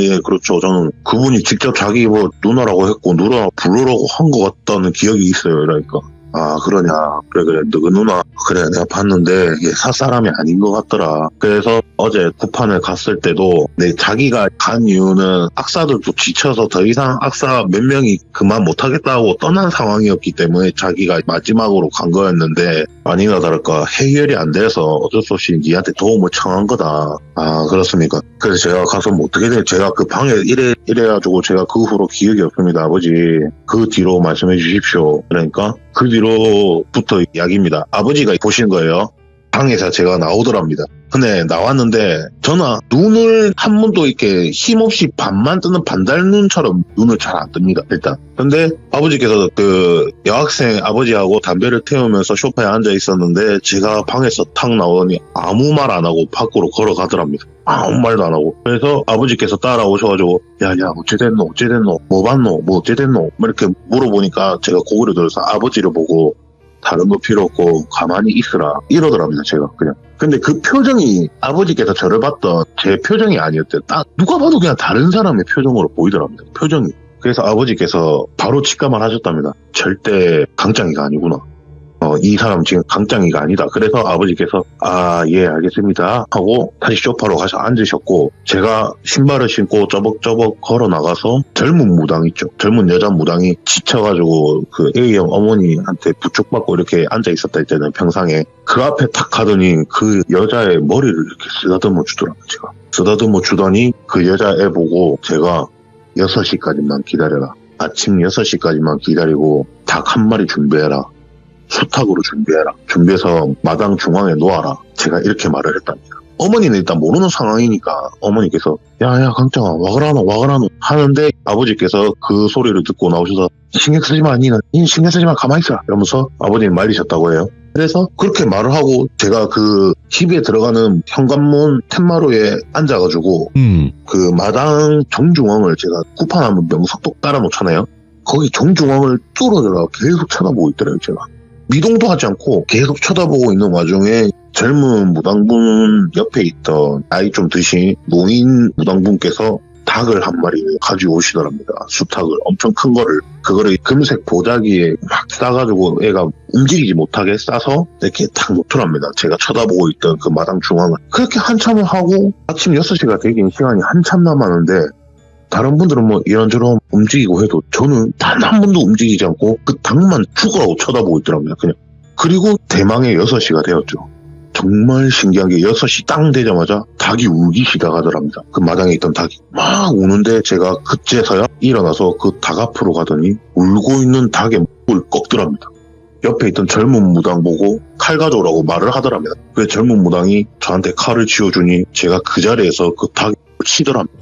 예 그렇죠. 저는 그분이 직접 자기 뭐 누나라고 했고 누나 부르라고 한 것 같다는 기억이 있어요. 이랄까. 아, 그러냐. 그래, 너그 누나. 그래, 내가 봤는데, 이게 사람이 아닌 것 같더라. 그래서 어제 구판을 갔을 때도, 자기가 간 이유는 악사들도 지쳐서 더 이상 악사 몇 명이 그만 못하겠다고 떠난 상황이었기 때문에 자기가 마지막으로 간 거였는데, 아니나 다를까, 해결이 안 돼서 어쩔 수 없이 니한테 도움을 청한 거다. 아, 그렇습니까? 그래서 제가 가서 뭐 어떻게 돼? 제가 그 방에 이래가지고 제가 그 후로 기억이 없습니다, 아버지. 그 뒤로 말씀해 주십시오. 그러니까, 그 뒤로부터 이야기입니다. 아버지가 보신 거예요. 방에서 제가 나오더랍니다. 근데 나왔는데 저는 눈을 한 번도 이렇게 힘없이 반만 뜨는 반달눈처럼 눈을 잘 안 뜹니다, 일단. 근데 아버지께서 그 여학생 아버지하고 담배를 태우면서 소파에 앉아 있었는데 제가 방에서 탁 나오더니 아무 말 안 하고 밖으로 걸어가더랍니다. 아무 말도 안 하고. 그래서 아버지께서 따라오셔가지고 야야 어찌됐노 뭐 봤노 뭐 어찌됐노 이렇게 물어보니까 제가 고개를 들어서 아버지를 보고 다른 거 필요 없고 가만히 있으라 이러더랍니다, 제가 그냥. 근데 그 표정이 아버지께서 저를 봤던 제 표정이 아니었대요. 딱 누가 봐도 그냥 다른 사람의 표정으로 보이더랍니다, 표정이. 그래서 아버지께서 바로 직감을 하셨답니다. 절대 강짱이가 아니구나. 이 사람 지금 강짱이가 아니다. 그래서 아버지께서 아, 예, 알겠습니다 하고 다시 소파로 가서 앉으셨고, 제가 신발을 신고 쩌벅쩌벅 걸어 나가서 젊은 무당 있죠. 젊은 여자 무당이 지쳐가지고 그 A형 어머니한테 부축받고 이렇게 앉아 있었다 때는 평상에 그 앞에 탁 가더니 그 여자의 머리를 이렇게 쓰다듬어 주더라고요. 제가 쓰다듬어 주더니 그 여자애 보고 제가 6시까지만 기다려라. 아침 6시까지만 기다리고 닭 한 마리 준비해라. 수탉으로 준비해라. 준비해서 마당 중앙에 놓아라. 제가 이렇게 말을 했답니다. 어머니는 일단 모르는 상황이니까 어머니께서 야야 강짱아 와그라노 하는데 아버지께서 그 소리를 듣고 나오셔서 신경 쓰지 마, 니는 신경 쓰지 마, 가만히 있어라 이러면서 아버님 말리셨다고 해요. 그래서 그렇게 말을 하고 제가 그 집에 들어가는 현관문 툇마루에 앉아가지고 그 마당 정중앙을 제가 구판하면 명석독 깔아놓잖아요. 거기 정중앙을 뚫어져라 계속 쳐다보고 있더래요. 제가 미동도 하지 않고 계속 쳐다보고 있는 와중에 젊은 무당분 옆에 있던 나이 좀 드신 노인 무당분께서 닭을 한 마리 가지고 오시더랍니다. 수탉을 엄청 큰 거를, 그거를 금색 보자기에 막 싸가지고 애가 움직이지 못하게 싸서 이렇게 탁 놓더랍니다. 제가 쳐다보고 있던 그 마당 중앙을. 그렇게 한참을 하고 아침 6시가 되긴 시간이 한참 남았는데 다른 분들은 뭐 이런저런 움직이고 해도 저는 단 한 번도 움직이지 않고 그 닭만 죽으라고 쳐다보고 있더라고요, 그냥. 그리고 대망의 6시가 되었죠. 정말 신기한 게 6시 땅 되자마자 닭이 울기 시작하더랍니다. 그 마당에 있던 닭이 막 우는데 제가 그제서야 일어나서 그 닭 앞으로 가더니 울고 있는 닭의 목을 꺾더랍니다. 옆에 있던 젊은 무당 보고 칼 가져오라고 말을 하더랍니다. 그 젊은 무당이 저한테 칼을 쥐어주니 제가 그 자리에서 그 닭을 치더랍니다.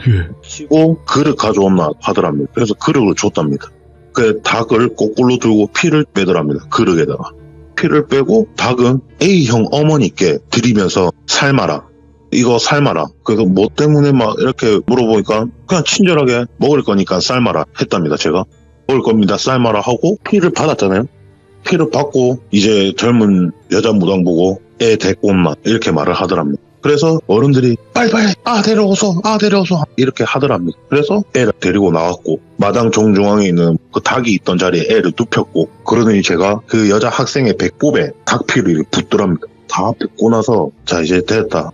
예. 치고 그릇 가져온나 하더랍니다. 그래서 그릇을 줬답니다. 그 닭을 거꾸로 들고 피를 빼더랍니다. 그릇에다가. 피를 빼고 닭은 A형 어머니께 드리면서 삶아라. 이거 삶아라. 그래서 뭐 때문에 막 이렇게 물어보니까 그냥 친절하게 먹을 거니까 삶아라 했답니다. 제가 먹을 겁니다. 삶아라 하고 피를 받았잖아요. 피를 받고 이제 젊은 여자 무당 보고 애 데리고 온나 이렇게 말을 하더랍니다. 그래서 어른들이 빨리빨리 데려오소 이렇게 하더랍니다. 그래서 애를 데리고 나왔고 마당 정중앙에 있는 그 닭이 있던 자리에 애를 눕혔고, 그러더니 제가 그 여자 학생의 백복에 닭피를 붓더랍니다. 다 붓고 나서 자 이제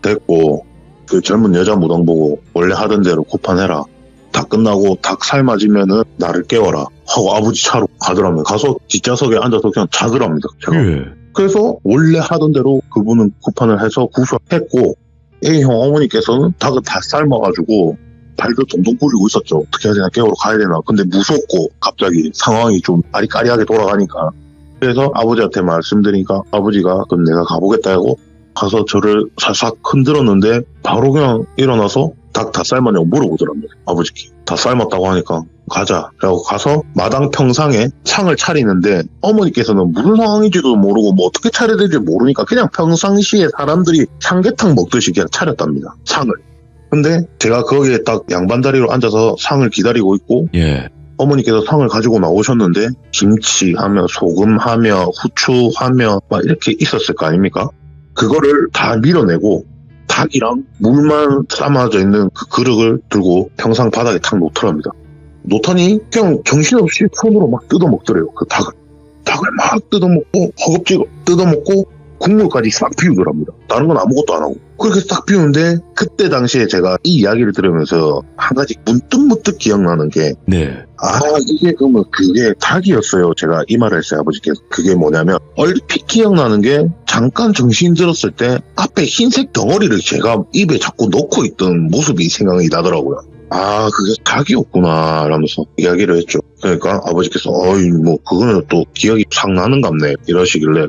됐고 그 젊은 여자 무당 보고 원래 하던 대로 구판해라. 다 끝나고 닭 삶아지면은 나를 깨워라 하고 아버지 차로 가더랍니다. 가서 뒷좌석에 앉아서 그냥 자더랍니다. 제가. 예. 그래서 원래 하던 대로 그분은 구판을 해서 구수했고 A형 어머니께서는 닭을 다 삶아가지고 발도 동동 굴리고 있었죠. 어떻게 해야 되나, 깨우러 가야 되나. 근데 무섭고 갑자기 상황이 좀 아리까리하게 돌아가니까. 그래서 아버지한테 말씀드리니까 아버지가 그럼 내가 가보겠다 하고 가서 저를 살짝 흔들었는데 바로 그냥 일어나서 닭 다 삶았냐고 물어보더랍니다. 아버지께. 다 삶았다고 하니까 가자. 라고 가서 마당 평상에 창을 차리는데 어머니께서는 무슨 상황인지도 모르고 뭐 어떻게 차려야 될지 모르니까 그냥 평상시에 사람들이 삼계탕 먹듯이 그냥 차렸답니다. 상을. 근데 제가 거기에 딱 양반다리로 앉아서 상을 기다리고 있고, 예. 어머니께서 상을 가지고 나오셨는데 김치하며 소금하며 후추하며 막 이렇게 있었을 거 아닙니까? 그거를 다 밀어내고 닭이랑 물만 삶아져 있는 그 그릇을 들고 평상 바닥에 탁 놓더랍니다. 놓더니 그냥 정신없이 손으로 막 뜯어먹더래요, 그 닭을. 닭을 막 뜯어먹고 허겁지겁 뜯어먹고 국물까지 싹 비우더랍니다. 다른 건 아무것도 안 하고. 그렇게 싹 비우는데 그때 당시에 제가 이 이야기를 들으면서 한 가지 문득 기억나는 게 네. 이게 그러면 그게 닭이었어요. 제가 이 말을 했어요, 아버지께서. 그게 뭐냐면 얼핏 기억나는 게 잠깐 정신 들었을 때 앞에 흰색 덩어리를 제가 입에 자꾸 넣고 있던 모습이 생각이 나더라고요. 그게 닭이었구나 라면서 이야기를 했죠. 그러니까 아버지께서 뭐 그거는 또 기억이 싹 나는갑네 이러시길래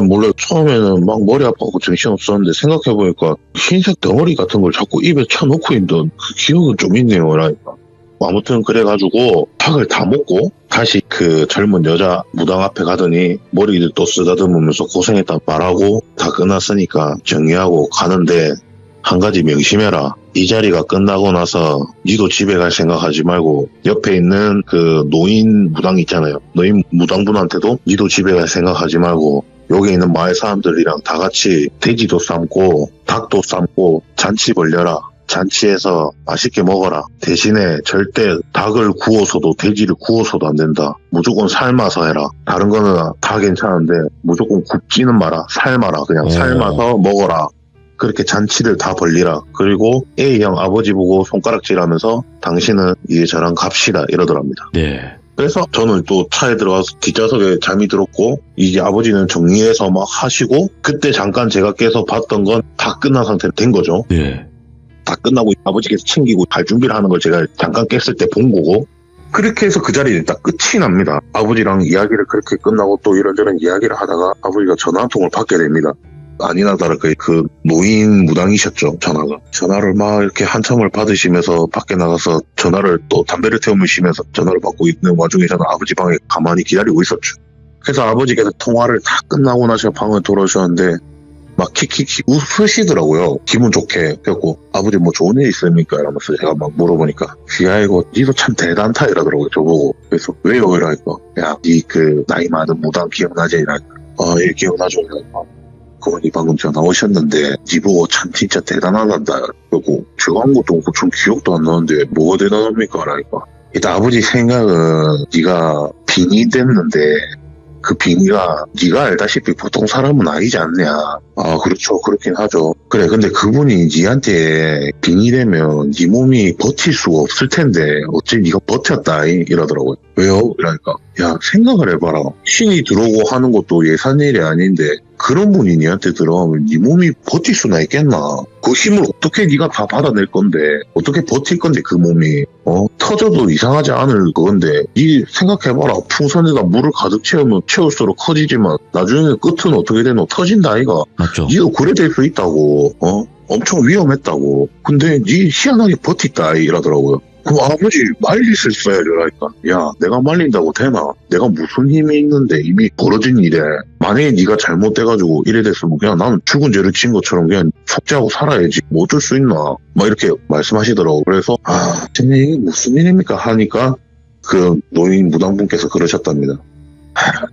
몰래 처음에는 막 머리 아파서 정신없었는데 생각해보니까 흰색 덩어리 같은 걸 자꾸 입에 쳐놓고 있던 그 기억은 좀 있네요. 라니까. 아무튼 그래가지고 닭을 다 먹고 다시 그 젊은 여자 무당 앞에 가더니 머리를 또 쓰다듬으면서 고생했다 말하고 다 끝났으니까 정리하고 가는데 한 가지 명심해라. 이 자리가 끝나고 나서 니도 집에 갈 생각하지 말고 옆에 있는 그 노인 무당 있잖아요. 노인 무당분한테도 니도 집에 갈 생각하지 말고 여기 있는 마을 사람들이랑 다 같이 돼지도 삶고 닭도 삶고 잔치 벌려라. 잔치에서 맛있게 먹어라. 대신에 절대 닭을 구워서도 돼지를 구워서도 안 된다. 무조건 삶아서 해라. 다른 거는 다 괜찮은데 무조건 굽지는 마라. 삶아라. 그냥 삶아서 먹어라. 그렇게 잔치를 다 벌리라. 그리고 A형 아버지 보고 손가락질하면서 당신은 이제 저랑 갑시다 이러더랍니다. 네. 그래서 저는 또 차에 들어가서 뒷좌석에 잠이 들었고 이제 아버지는 정리해서 막 하시고 그때 잠깐 제가 깨서 봤던 건 다 끝난 상태로 된 거죠. 네. 다 끝나고 아버지께서 챙기고 갈 준비를 하는 걸 제가 잠깐 깼을 때 본 거고 그렇게 해서 그 자리는 딱 끝이 납니다. 아버지랑 이야기를 그렇게 끝나고 또 이런저런 이야기를 하다가 아버지가 전화 한 통을 받게 됩니다. 아니나 다를까 그 노인 무당이셨죠. 전화를 막 이렇게 한참을 받으시면서 밖에 나가서 전화를 또 담배를 태우시면서 전화를 받고 있는 와중에 저는 아버지 방에 가만히 기다리고 있었죠. 그래서 아버지께서 통화를 다 끝나고 나서 방을 돌아오셨는데 막 킥킥킥 웃으시더라고요. 기분 좋게. 그래갖고 아버지 뭐 좋은 일 있습니까? 이러면서 제가 막 물어보니까 이거 니도 참 대단타 이러더라고요. 저보고. 그래서 왜요? 이러니까 야, 니 그 나이 많은 무당 기억나지? 이러니까 예, 기억나죠. 그분이 방금 전화 오셨는데 니 보고 참 진짜 대단하단다. 그리고 제가 한 것도 없고 좀 기억도 안 나는데 뭐가 대단합니까? 이러니까 일단 아버지 생각은 니가 빙의 됐는데 그 빙의가 네가 알다시피 보통 사람은 아니지 않냐. 그렇죠. 그렇긴 하죠. 그래 근데 그분이 니한테 빙의 되면 네 몸이 버틸 수가 없을 텐데 어째 네가 버텼다 이러더라고요. 왜요? 이러니까 야 생각을 해봐라. 신이 들어오고 하는 것도 예산일이 아닌데 그런 분이 니한테 들어가면 네 몸이 버틸 수나 있겠나. 그 힘을 어떻게 네가 다 받아낼 건데 어떻게 버틸 건데 그 몸이 터져도 이상하지 않을 건데 니 생각해봐라. 풍선에다 물을 가득 채우면 채울수록 커지지만 나중에 끝은 어떻게 되노? 터진다 아이가. 맞죠. 니도 그래 될 수 있다고. 엄청 위험했다고. 근데 니 희한하게 버티다 이러더라고요. 그럼 아버지 말리실 써야죠. 그러니까 야 내가 말린다고 되나? 내가 무슨 힘이 있는데 이미 벌어진 일에 만약에 네가 잘못돼가지고 이래 됐으면 그냥 나는 죽은 죄를 진 것처럼 그냥 속죄하고 살아야지 뭐 어쩔 수 있나 막 이렇게 말씀하시더라고. 그래서 쟤네 이게 무슨 일입니까 하니까 그 노인 무당분께서 그러셨답니다.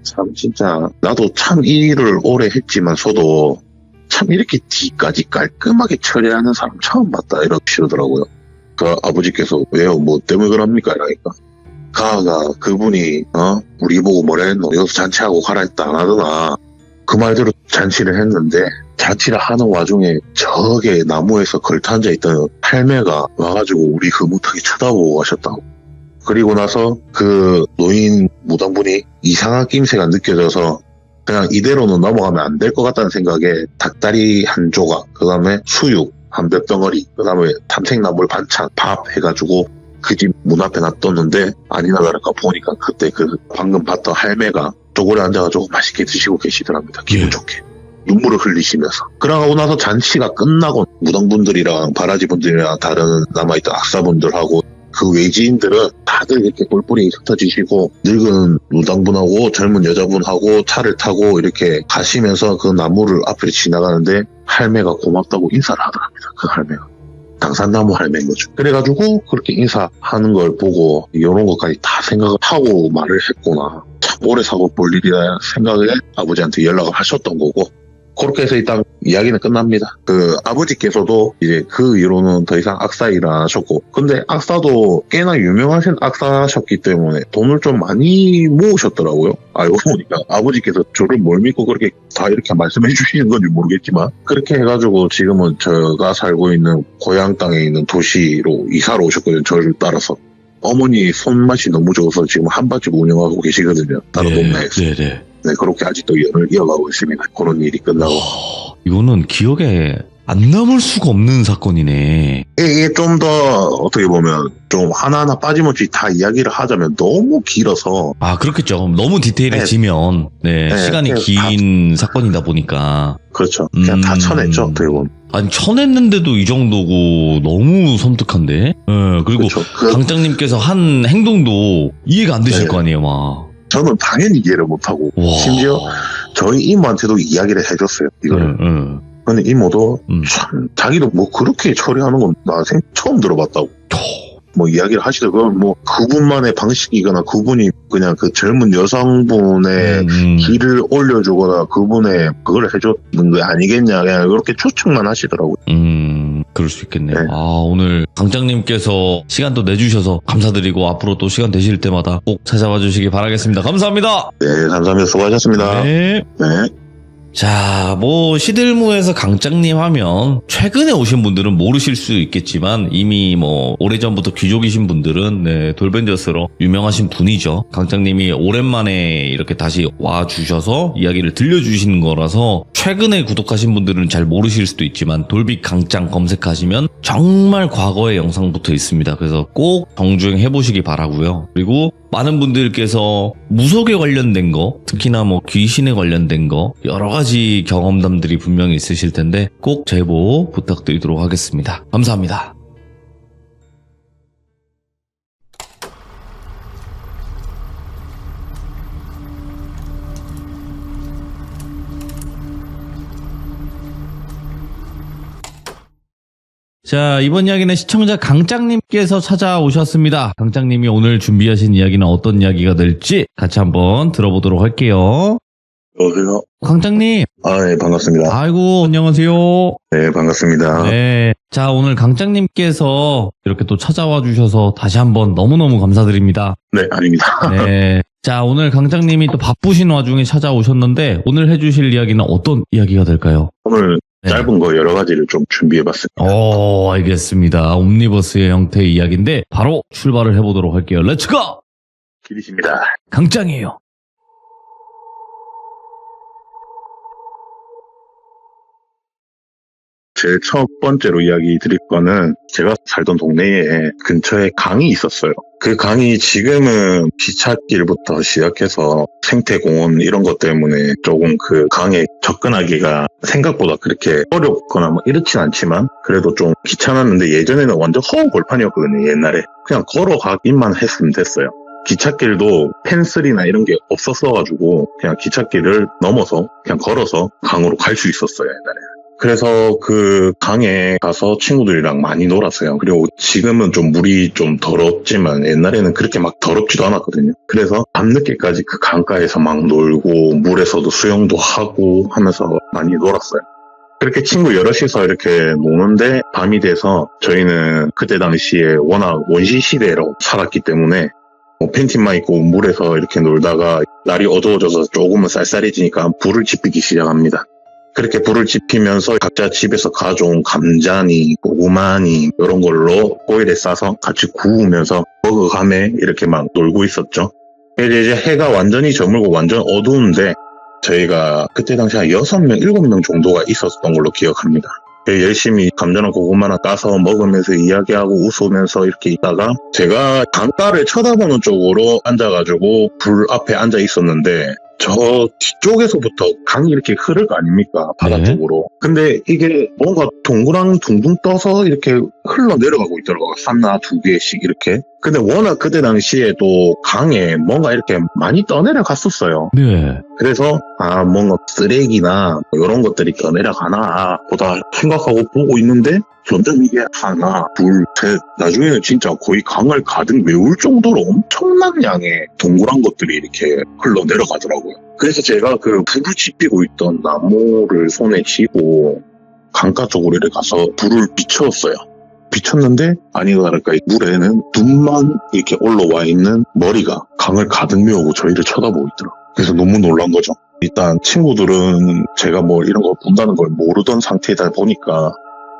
참 진짜 나도 참 이 일을 오래 했지만서도 참 이렇게 뒤까지 깔끔하게 처리하는 사람 처음 봤다 이러시더라고요. 그 아버지께서 왜요? 뭐 때문에 그럽니까? 이러니까 가가 그분이 우리 보고 뭐라 했노? 여기서 잔치하고 가라 했다 안 하더나. 그 말대로 잔치를 했는데 잔치를 하는 와중에 저게 나무에서 걸터 앉아있던 할매가 와가지고 우리 흐뭇하게 쳐다보고 가셨다고. 그리고 나서 그 노인 무당분이 이상한 낌새가 느껴져서 그냥 이대로는 넘어가면 안 될 것 같다는 생각에 닭다리 한 조각, 그 다음에 수육 한 몇 덩어리, 그 다음에 탐색나물 반찬, 밥 해가지고 그 집 문 앞에 놔뒀는데 아니나 다를까 보니까 그때 그 방금 봤던 할매가 쪼그려 앉아가지고 맛있게 드시고 계시더랍니다. 기분 좋게. 눈물을 흘리시면서. 그러고 나서 잔치가 끝나고 무당분들이랑 바라지분들이랑 다른 남아있던 악사분들하고 그 외지인들은 다들 이렇게 뿔뿔이 흩어지시고 늙은 무당분하고 젊은 여자분하고 차를 타고 이렇게 가시면서 그 나무를 앞으로 지나가는데 할매가 고맙다고 인사를 하더랍니다. 그 할매가. 당산나무 할매인 거죠. 그래가지고 그렇게 인사하는 걸 보고 이런 것까지 다 생각을 하고 말을 했구나. 참 오래 사고 볼 일이라 생각에 아버지한테 연락을 하셨던 거고 그렇게 해서 일단 이야기는 끝납니다. 그 아버지께서도 이제 그 이후로는 더 이상 악사 일을 안 하셨고, 근데 악사도 꽤나 유명하신 악사셨기 때문에 돈을 좀 많이 모으셨더라고요. 알고 보니까 아버지께서 저를 뭘 믿고 그렇게 다 이렇게 말씀해 주시는 건지 모르겠지만, 그렇게 해가지고 지금은 제가 살고 있는 고향 땅에 있는 도시로 이사를 오셨거든요. 저를 따라서. 어머니 손맛이 너무 좋아서 지금 한밭집 운영하고 계시거든요. 다른 동네에서. 네네. 네, 그렇게 아직도 연을 이어가고 있습니다. 그런 일이 끝나고. 이거는 기억에 안 남을 수가 없는 사건이네. 이게 좀 더 어떻게 보면 좀 하나하나 빠짐없이 다 이야기를 하자면 너무 길어서. 아, 그렇겠죠. 너무 디테일해지면 네, 시간이 긴 사건이다 보니까. 그렇죠. 그냥 다 쳐냈죠. 어떻게 보면. 아니, 쳐냈는데도 이 정도고 너무 섬뜩한데. 네, 그리고 그렇죠. 강장님께서 한 행동도 이해가 안 되실 네. 거 아니에요, 막. 저는 당연히 이해를 못하고 와. 심지어 저희 이모한테도 이야기를 해줬어요. 이거를. 근데 이모도 참 자기도 뭐 그렇게 처리하는 건 나 처음 들어봤다고. 뭐 이야기를 하시더라고요. 뭐 그분만의 방식이거나 그분이 그냥 그 젊은 여성분의 길을 올려주거나 그분의 그걸 해줬는 게 아니겠냐, 그냥 이렇게 추측만 하시더라고요. 그럴 수 있겠네요. 네. 아, 오늘 강장님께서 시간도 내주셔서 감사드리고 앞으로 또 시간 되실 때마다 꼭 찾아와 주시기 바라겠습니다. 감사합니다. 네, 감사합니다. 수고하셨습니다. 네. 네. 자, 뭐 시들무에서 강장님 하면 최근에 오신 분들은 모르실 수 있겠지만 이미 뭐 오래전부터 귀족이신 분들은 네, 돌벤져스로 유명하신 분이죠. 강장님이 오랜만에 이렇게 다시 와주셔서 이야기를 들려주시는 거라서 최근에 구독하신 분들은 잘 모르실 수도 있지만 돌비 강장 검색하시면 정말 과거의 영상부터 있습니다. 그래서 꼭 정주행 해보시기 바라고요. 그리고 많은 분들께서 무속에 관련된 거, 특히나 뭐 귀신에 관련된 거 여러 가지 경험담들이 분명히 있으실 텐데 꼭 제보 부탁드리도록 하겠습니다. 감사합니다. 자, 이번 이야기는 시청자 강장님께서 찾아오셨습니다. 강장님이 오늘 준비하신 이야기는 어떤 이야기가 될지 같이 한번 들어보도록 할게요. 여보세요? 강장님. 아, 네, 반갑습니다. 아이고, 안녕하세요. 네, 반갑습니다. 네. 자, 오늘 강장님께서 이렇게 또 찾아와 주셔서 다시 한번 너무너무 감사드립니다. 네, 아닙니다. 네. 자, 오늘 강장님이 또 바쁘신 와중에 찾아오셨는데 오늘 해주실 이야기는 어떤 이야기가 될까요? 오늘 네. 짧은 거 여러 가지를 좀 준비해봤습니다. 알겠습니다. 옴니버스의 형태의 이야기인데 바로 출발을 해보도록 할게요. 렛츠고! 길이십니다. 강장이에요. 제일 첫 번째로 이야기 드릴 거는 제가 살던 동네에 근처에 강이 있었어요. 그 강이 지금은 기찻길부터 시작해서 생태공원 이런 것 때문에 조금 그 강에 접근하기가 생각보다 그렇게 어렵거나 뭐 이렇진 않지만 그래도 좀 귀찮았는데 예전에는 완전 허허벌판이었거든요. 옛날에 그냥 걸어가기만 했으면 됐어요. 기찻길도 펜슬이나 이런 게 없었어가지고 그냥 기찻길을 넘어서 그냥 걸어서 강으로 갈 수 있었어요. 옛날에. 그래서 그 강에 가서 친구들이랑 많이 놀았어요. 그리고 지금은 좀 물이 좀 더럽지만 옛날에는 그렇게 막 더럽지도 않았거든요. 그래서 밤늦게까지 그 강가에서 막 놀고 물에서도 수영도 하고 하면서 많이 놀았어요. 그렇게 친구 여럿이서 이렇게 노는데 밤이 돼서 저희는 그때 당시에 워낙 원시 시대로 살았기 때문에 팬티만 입고 물에서 이렇게 놀다가 날이 어두워져서 조금은 쌀쌀해지니까 불을 지피기 시작합니다. 그렇게 불을 지피면서 각자 집에서 가져온 감자니 고구마니 이런 걸로 오일에 싸서 같이 구우면서 먹어가며 이렇게 막 놀고 있었죠. 이제 해가 완전히 저물고 완전 어두운데 저희가 그때 당시 한 6명, 7명 정도가 있었던 걸로 기억합니다. 열심히 감자나 고구마나 까서 먹으면서 이야기하고 웃으면서 이렇게 있다가 제가 강가를 쳐다보는 쪽으로 앉아가지고 불 앞에 앉아 있었는데 저 뒤쪽에서부터 강이 이렇게 흐를 거 아닙니까? 바다 네. 쪽으로. 근데 이게 뭔가 동그랑 둥둥 떠서 이렇게 흘러내려가고 있더라고요. 하나, 두 개씩 이렇게. 근데 워낙 그때 당시에도 강에 뭔가 이렇게 많이 떠내려 갔었어요. 네. 그래서 뭔가 쓰레기나 이런 것들이 떠내려가나 보다 생각하고 보고 있는데 점점 이게 하나, 둘, 셋 나중에는 진짜 거의 강을 가득 메울 정도로 엄청난 양의 동그란 것들이 이렇게 흘러내려가더라고요. 그래서 제가 그 불을 지피고 있던 나무를 손에 쥐고 강가 쪽으로 이렇게 가서 불을 비추었어요. 비쳤는데 아니나 다를까 물에는 눈만 이렇게 올라와 있는 머리가 강을 가득 메우고 저희를 쳐다보고 있더라고요. 그래서 너무 놀란 거죠. 일단 친구들은 제가 뭐 이런 거 본다는 걸 모르던 상태이다 보니까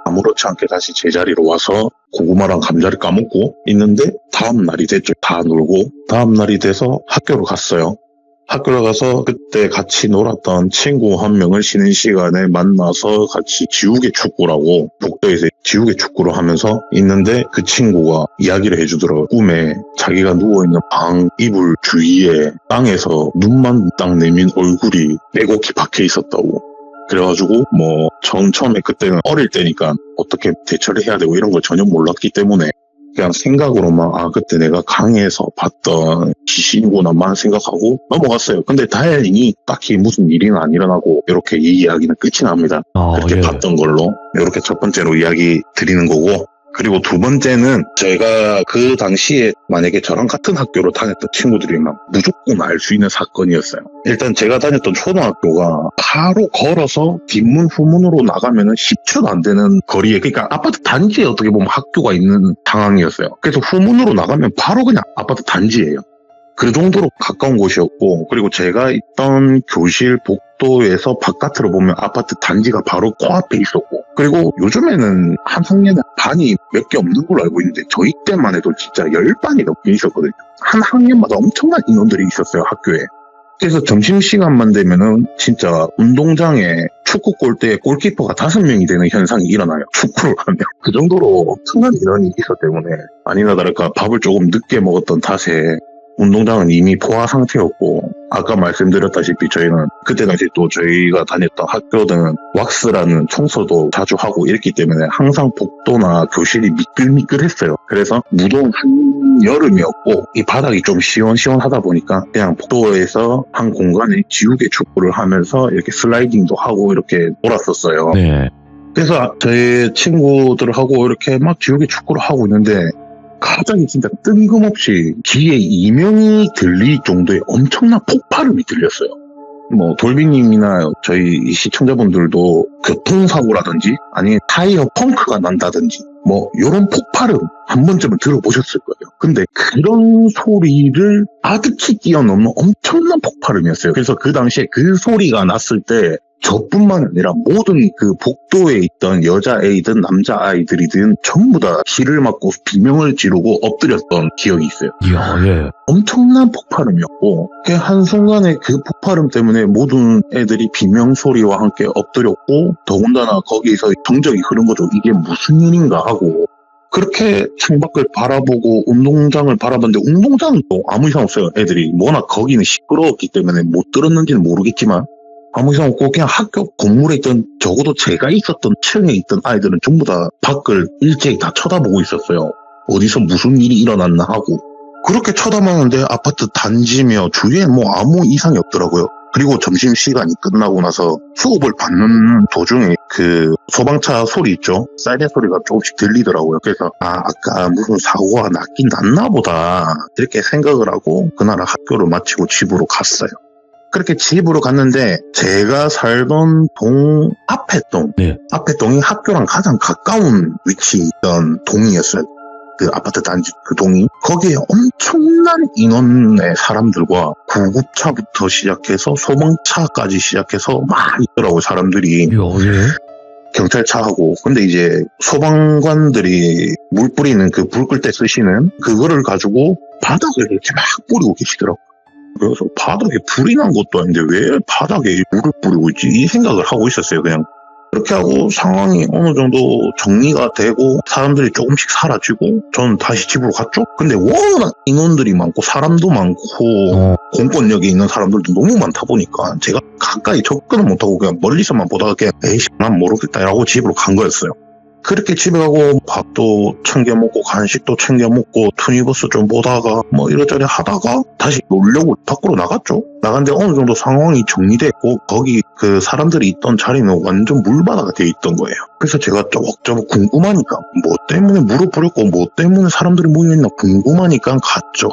아무렇지 않게 다시 제자리로 와서 고구마랑 감자를 까먹고 있는데 다음 날이 됐죠. 다 놀고 다음 날이 돼서 학교로 갔어요. 학교를 가서 그때 같이 놀았던 친구 한 명을 쉬는 시간에 만나서 같이 지우개 축구라고 복도에서 지우개 축구를 하면서 있는데 그 친구가 이야기를 해주더라고요. 꿈에 자기가 누워있는 방 이불 주위에 땅에서 눈만 딱 내민 얼굴이 빼곡히 박혀 있었다고. 그래가지고 처음에 그때는 어릴 때니까 어떻게 대처를 해야 되고 이런 걸 전혀 몰랐기 때문에 그냥 생각으로만 그때 내가 강에서 봤던 귀신이구나만 생각하고 넘어갔어요. 근데 다행히 딱히 무슨 일은 안 일어나고 이렇게 이 이야기는 끝이 납니다. 그렇게 예. 봤던 걸로 이렇게 첫 번째로 이야기 드리는 거고, 그리고 두 번째는 제가 그 당시에 만약에 저랑 같은 학교로 다녔던 친구들이면 무조건 알 수 있는 사건이었어요. 일단 제가 다녔던 초등학교가 바로 걸어서 뒷문 후문으로 나가면은 10초도 안 되는 거리에, 그러니까 아파트 단지에 어떻게 보면 학교가 있는 상황이었어요. 그래서 후문으로 나가면 바로 그냥 아파트 단지예요. 그 정도로 가까운 곳이었고, 그리고 제가 있던 교실 복도에서 바깥으로 보면 아파트 단지가 바로 코앞에 있었고, 그리고 요즘에는 한 학년에 반이 몇 개 없는 걸로 알고 있는데 저희 때만 해도 진짜 10반이 넘게 있었거든요. 한 학년마다 엄청난 인원들이 있었어요, 학교에. 그래서 점심시간만 되면은 진짜 운동장에 축구 골대에 골키퍼가 5명이 되는 현상이 일어나요. 축구를 하면. 그 정도로 엄청난 인원이 있었기 때문에 아니나 다를까 밥을 조금 늦게 먹었던 탓에 운동장은 이미 포화 상태였고, 아까 말씀드렸다시피 저희는 그때 당시 또 저희가 다녔던 학교는 왁스라는 청소도 자주 하고 이랬기 때문에 항상 복도나 교실이 미끌미끌했어요. 그래서 무더운 한여름이었고 이 바닥이 좀 시원시원하다 보니까 그냥 복도에서 한 공간에 지우개 축구를 하면서 이렇게 슬라이딩도 하고 이렇게 놀았었어요. 네. 그래서 저희 친구들하고 이렇게 막 지우개 축구를 하고 있는데 갑자기 진짜 뜬금없이 귀에 이명이 들릴 정도의 엄청난 폭발음이 들렸어요. 돌비님이나 저희 이 시청자분들도 교통사고라든지 아니면 타이어 펑크가 난다든지 요런 폭발음 한 번쯤은 들어보셨을 거예요. 근데 그런 소리를 아득히 뛰어넘는 엄청난 폭발음이었어요. 그래서 그 당시에 그 소리가 났을 때 저뿐만 아니라 모든 그 복도에 있던 여자아이든 남자아이들이든 전부 다 귀를 막고 비명을 지르고 엎드렸던 기억이 있어요. 이야, 예. 엄청난 폭발음이었고 한순간에 그 폭발음 때문에 모든 애들이 비명소리와 함께 엎드렸고, 더군다나 거기서 정적이 흐른 거죠. 이게 무슨 일인가 하고 그렇게 창밖을 바라보고 운동장을 바라봤는데 운동장은 또 아무 이상 없어요. 애들이 워낙 거기는 시끄러웠기 때문에 못 들었는지는 모르겠지만 아무 이상 없고 그냥 학교 건물에 있던, 적어도 제가 있었던 층에 있던 아이들은 전부 다 밖을 일제히 다 쳐다보고 있었어요. 어디서 무슨 일이 일어났나 하고. 그렇게 쳐다봤는데 아파트 단지며 주위에 아무 이상이 없더라고요. 그리고 점심시간이 끝나고 나서 수업을 받는 도중에 그 소방차 소리 있죠? 사이렌 소리가 조금씩 들리더라고요. 그래서 아까 무슨 사고가 났긴 났나 보다 이렇게 생각을 하고 그날 학교를 마치고 집으로 갔어요. 그렇게 집으로 갔는데 제가 살던 동 앞에 동, 네. 앞에 동이 학교랑 가장 가까운 위치에 있던 동이었어요. 그 아파트 단지 그 동이. 거기에 엄청난 인원의 사람들과 구급차부터 시작해서 소방차까지 시작해서 많이 있더라고요, 사람들이. 이야, 예. 경찰차하고. 근데 이제 소방관들이 물 뿌리는 그 불 끌 때 쓰시는 그거를 가지고 바닥을 이렇게 막 뿌리고 계시더라고요. 그래서 바닥에 불이 난 것도 아닌데 왜 바닥에 물을 뿌리고 있지? 이 생각을 하고 있었어요, 그냥. 그렇게 하고 상황이 어느 정도 정리가 되고 사람들이 조금씩 사라지고 저는 다시 집으로 갔죠. 근데 워낙 인원들이 많고 사람도 많고 공권력에 있는 사람들도 너무 많다 보니까 제가 가까이 접근을 못하고 그냥 멀리서만 보다가 그냥 에이씨 난 모르겠다 라고 집으로 간 거였어요. 그렇게 집에 가고 밥도 챙겨 먹고 간식도 챙겨 먹고 투니버스 좀 보다가 뭐 이러저러 하다가 다시 놀려고 밖으로 나갔죠. 나갔는데 어느 정도 상황이 정리됐고 거기 그 사람들이 있던 자리는 완전 물바다가 되어 있던 거예요. 그래서 제가 쪼박쪼박 궁금하니까 뭐 때문에 물어보렸고 뭐 때문에 사람들이 모여있나 궁금하니까 갔죠.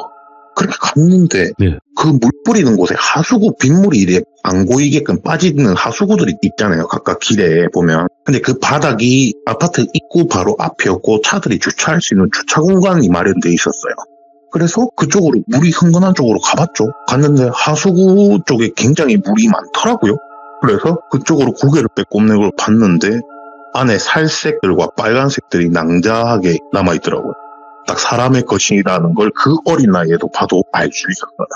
그렇게 갔는데 네. 그 물 뿌리는 곳에 하수구 빗물이 이렇게 안 고이게끔 빠지는 하수구들이 있잖아요. 각각 길에 보면. 근데 그 바닥이 아파트 입구 바로 앞이었고 차들이 주차할 수 있는 주차 공간이 마련돼 있었어요. 그래서 그쪽으로 물이 흥건한 쪽으로 가봤죠. 갔는데 하수구 쪽에 굉장히 물이 많더라고요. 그래서 그쪽으로 고개를 빼꼼내고 봤는데 안에 살색들과 빨간색들이 낭자하게 남아있더라고요. 딱 사람의 것이라는 걸 그 어린 나이에도 봐도 알 수 있었어요.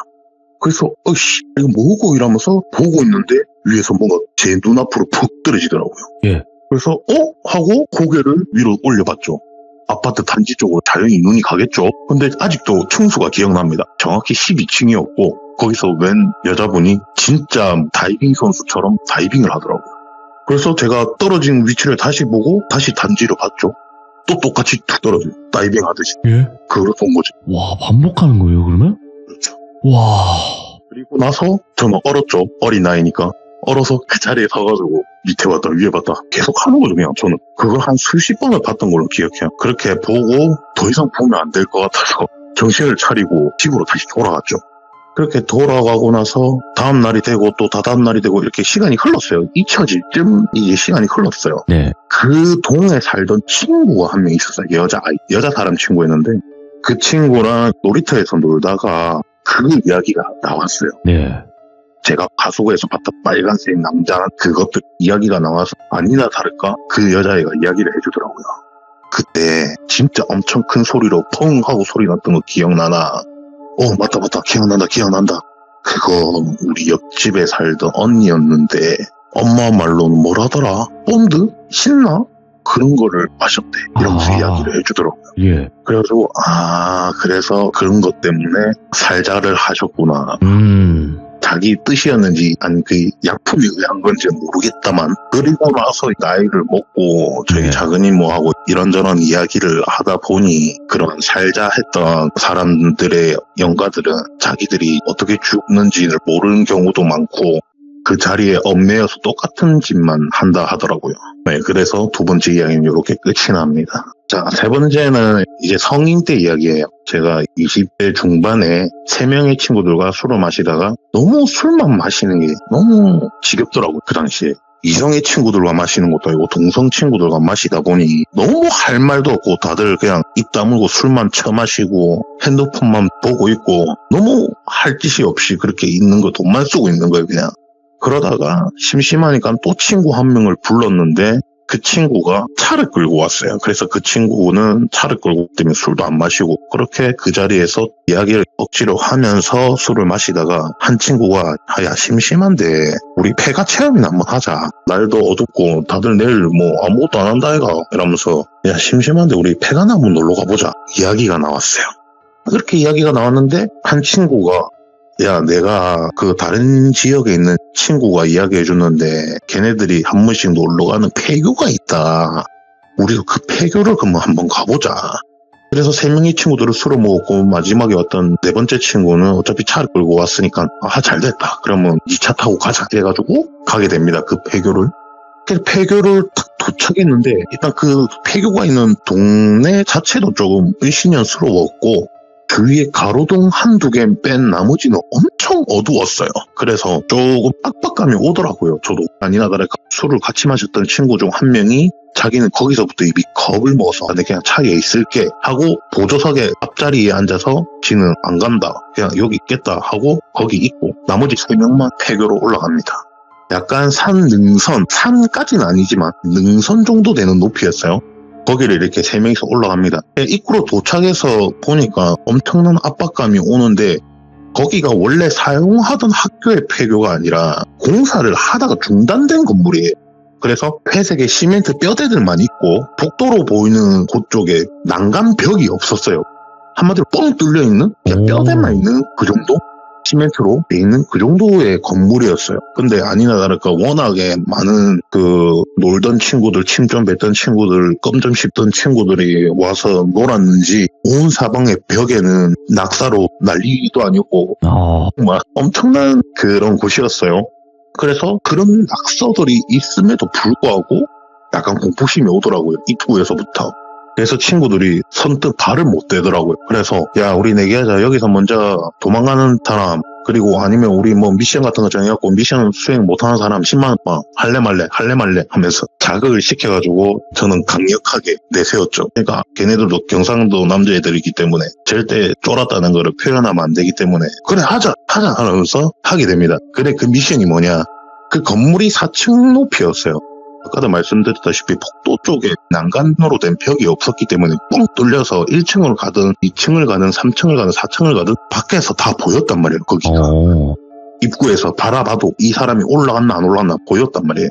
그래서 어이씨 이거 뭐고 이러면서 보고 있는데 위에서 뭔가 제 눈앞으로 푹 떨어지더라고요. 예. 그래서 하고 고개를 위로 올려봤죠. 아파트 단지 쪽으로 당연히 눈이 가겠죠. 근데 아직도 층수가 기억납니다. 정확히 12층이었고 거기서 웬 여자분이 진짜 다이빙 선수처럼 다이빙을 하더라고요. 그래서 제가 떨어진 위치를 다시 보고 다시 단지로 봤죠. 또 똑같이 툭 떨어져요. 다이빙 하듯이. 예? 그걸 본 거죠. 와, 반복하는 거예요, 그러면? 그렇죠. 와. 그리고 나서 저는 얼었죠. 어린 나이니까. 얼어서 그 자리에 서가지고 밑에 봤다 위에 봤다 계속 하는 거죠. 그냥 저는 그걸 한 수십 번을 봤던 걸로 기억해요. 그렇게 보고 더 이상 보면 안 될 것 같아서 정신을 차리고 집으로 다시 돌아갔죠. 그렇게 돌아가고 나서 다음 날이 되고 또 다다음 날이 되고 이렇게 시간이 흘렀어요. 잊혀질 쯤 이게 시간이 흘렀어요. 네. 그 동에 살던 친구가 한 명 있었어요. 여자 사람 친구였는데 그 친구랑 놀이터에서 놀다가 그 이야기가 나왔어요. 네. 제가 하수구에서 봤던 빨간색 남자 그것들 이야기가 나와서 아니나 다를까 그 여자애가 이야기를 해주더라고요. 그때 진짜 엄청 큰 소리로 펑 하고 소리 났던 거 기억나나? 맞다 기억난다. 그거 우리 옆집에 살던 언니였는데 엄마 말로는 뭐라더라? 본드? 신나? 그런 거를 마셨대. 이러면서 이야기를 해주더라고요. 예. 그래가지고 그래서 그런 것 때문에 살자를 하셨구나. 자기 뜻이었는지 아니 그 약품이 의한 건지 모르겠다만 그리고 나서 나이를 먹고 저희 네. 작은 이모하고 이런저런 이야기를 하다 보니 그런 살자 했던 사람들의 영가들은 자기들이 어떻게 죽는지를 모르는 경우도 많고 그 자리에 얽매여서 똑같은 짓만 한다 하더라고요. 네, 그래서 두 번째 이야기는 이렇게 끝이 납니다. 자, 세 번째는 이제 성인 때 이야기예요. 제가 20대 중반에 3명의 친구들과 술을 마시다가 너무 술만 마시는 게 너무 지겹더라고요. 그 당시에. 이성의 친구들과 마시는 것도 아니고 동성 친구들과 마시다 보니 너무 할 말도 없고 다들 그냥 입 다물고 술만 처마시고 핸드폰만 보고 있고 너무 할 짓이 없이 그렇게 있는 거 돈만 쓰고 있는 거예요 그냥. 그러다가 심심하니까 또 친구 한 명을 불렀는데 그 친구가 차를 끌고 왔어요. 그래서 그 친구는 차를 끌고 때문에 술도 안 마시고 그렇게 그 자리에서 이야기를 억지로 하면서 술을 마시다가 한 친구가 야 심심한데 우리 폐가 체험이나 한번 하자. 날도 어둡고 다들 내일 뭐 아무것도 안 한다 해가 이러면서 야 심심한데 우리 폐가나 한번 놀러 가보자. 이야기가 나왔어요. 그렇게 이야기가 나왔는데 한 친구가 야 내가 그 다른 지역에 있는 친구가 이야기해 줬는데 걔네들이 한 번씩 놀러 가는 폐교가 있다. 우리도 그 폐교를 그럼 한번 가보자. 그래서 3명의 친구들을 술을 먹었고 마지막에 왔던 네 번째 친구는 어차피 차를 끌고 왔으니까 잘됐다. 그러면 이 차 타고 가자 해가지고 가게 됩니다. 그 폐교를. 그래서 폐교를 딱 도착했는데 일단 그 폐교가 있는 동네 자체도 조금 을씨년스러웠고 주위에 가로등 한두 개 뺀 나머지는 엄청 어두웠어요. 그래서 조금 빡빡감이 오더라고요. 저도 아니나 다를까 술을 같이 마셨던 친구 중 한 명이 자기는 거기서부터 이미 겁을 먹어서 내가 그냥 차에 있을게 하고 보조석에 앞자리에 앉아서 지는 안 간다. 그냥 여기 있겠다 하고 거기 있고 나머지 3명만 폐교로 올라갑니다. 약간 산 능선, 산까지는 아니지만 능선 정도 되는 높이였어요. 거기를 이렇게 3명이서 올라갑니다. 입구로 도착해서 보니까 엄청난 압박감이 오는데 거기가 원래 사용하던 학교의 폐교가 아니라 공사를 하다가 중단된 건물이에요. 그래서 회색의 시멘트 뼈대들만 있고 복도로 보이는 그쪽에 난간벽이 없었어요. 한마디로 뻥 뚫려있는 그냥 뼈대만 있는 그 정도? 시멘트로 돼 있는 그 정도의 건물이었어요. 근데 아니나 다를까 워낙에 많은 그 놀던 친구들, 침 좀 뱉던 친구들, 껌 좀 씹던 친구들이 와서 놀았는지 온 사방의 벽에는 낙사로 난리도 아니었고 정말 엄청난 그런 곳이었어요. 그래서 그런 낙서들이 있음에도 불구하고 약간 공포심이 오더라고요. 입구에서부터. 그래서 친구들이 선뜻 발을 못 대더라고요. 그래서 야 우리 내기하자. 여기서 먼저 도망가는 사람 그리고 아니면 우리 뭐 미션 같은 거 정해갖고 미션 수행 못하는 사람 10만 원 할래 말래 하면서 자극을 시켜가지고 저는 강력하게 내세웠죠. 그러니까 걔네들도 경상도 남자애들이기 때문에 절대 쫄았다는 거를 표현하면 안 되기 때문에 그래 하자 하면서 하게 됩니다. 그래 그 미션이 뭐냐. 그 건물이 4층 높이였어요. 아까도 말씀드렸다시피 복도 쪽에 난간으로 된 벽이 없었기 때문에 뻥 뚫려서 1층으로 가든 2층을 가든 3층을 가든 4층을 가든 밖에서 다 보였단 말이에요. 거기가. 입구에서 바라봐도 이 사람이 올라갔나 안 올라갔나 보였단 말이에요.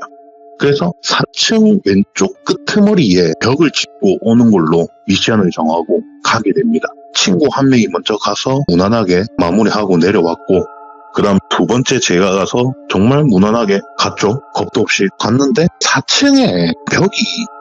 그래서 4층 왼쪽 끄트머리에 벽을 짚고 오는 걸로 미션을 정하고 가게 됩니다. 친구 한 명이 먼저 가서 무난하게 마무리하고 내려왔고 그 다음 두 번째 제가 가서 정말 무난하게 갔죠. 겁도 없이 갔는데 4층에 벽이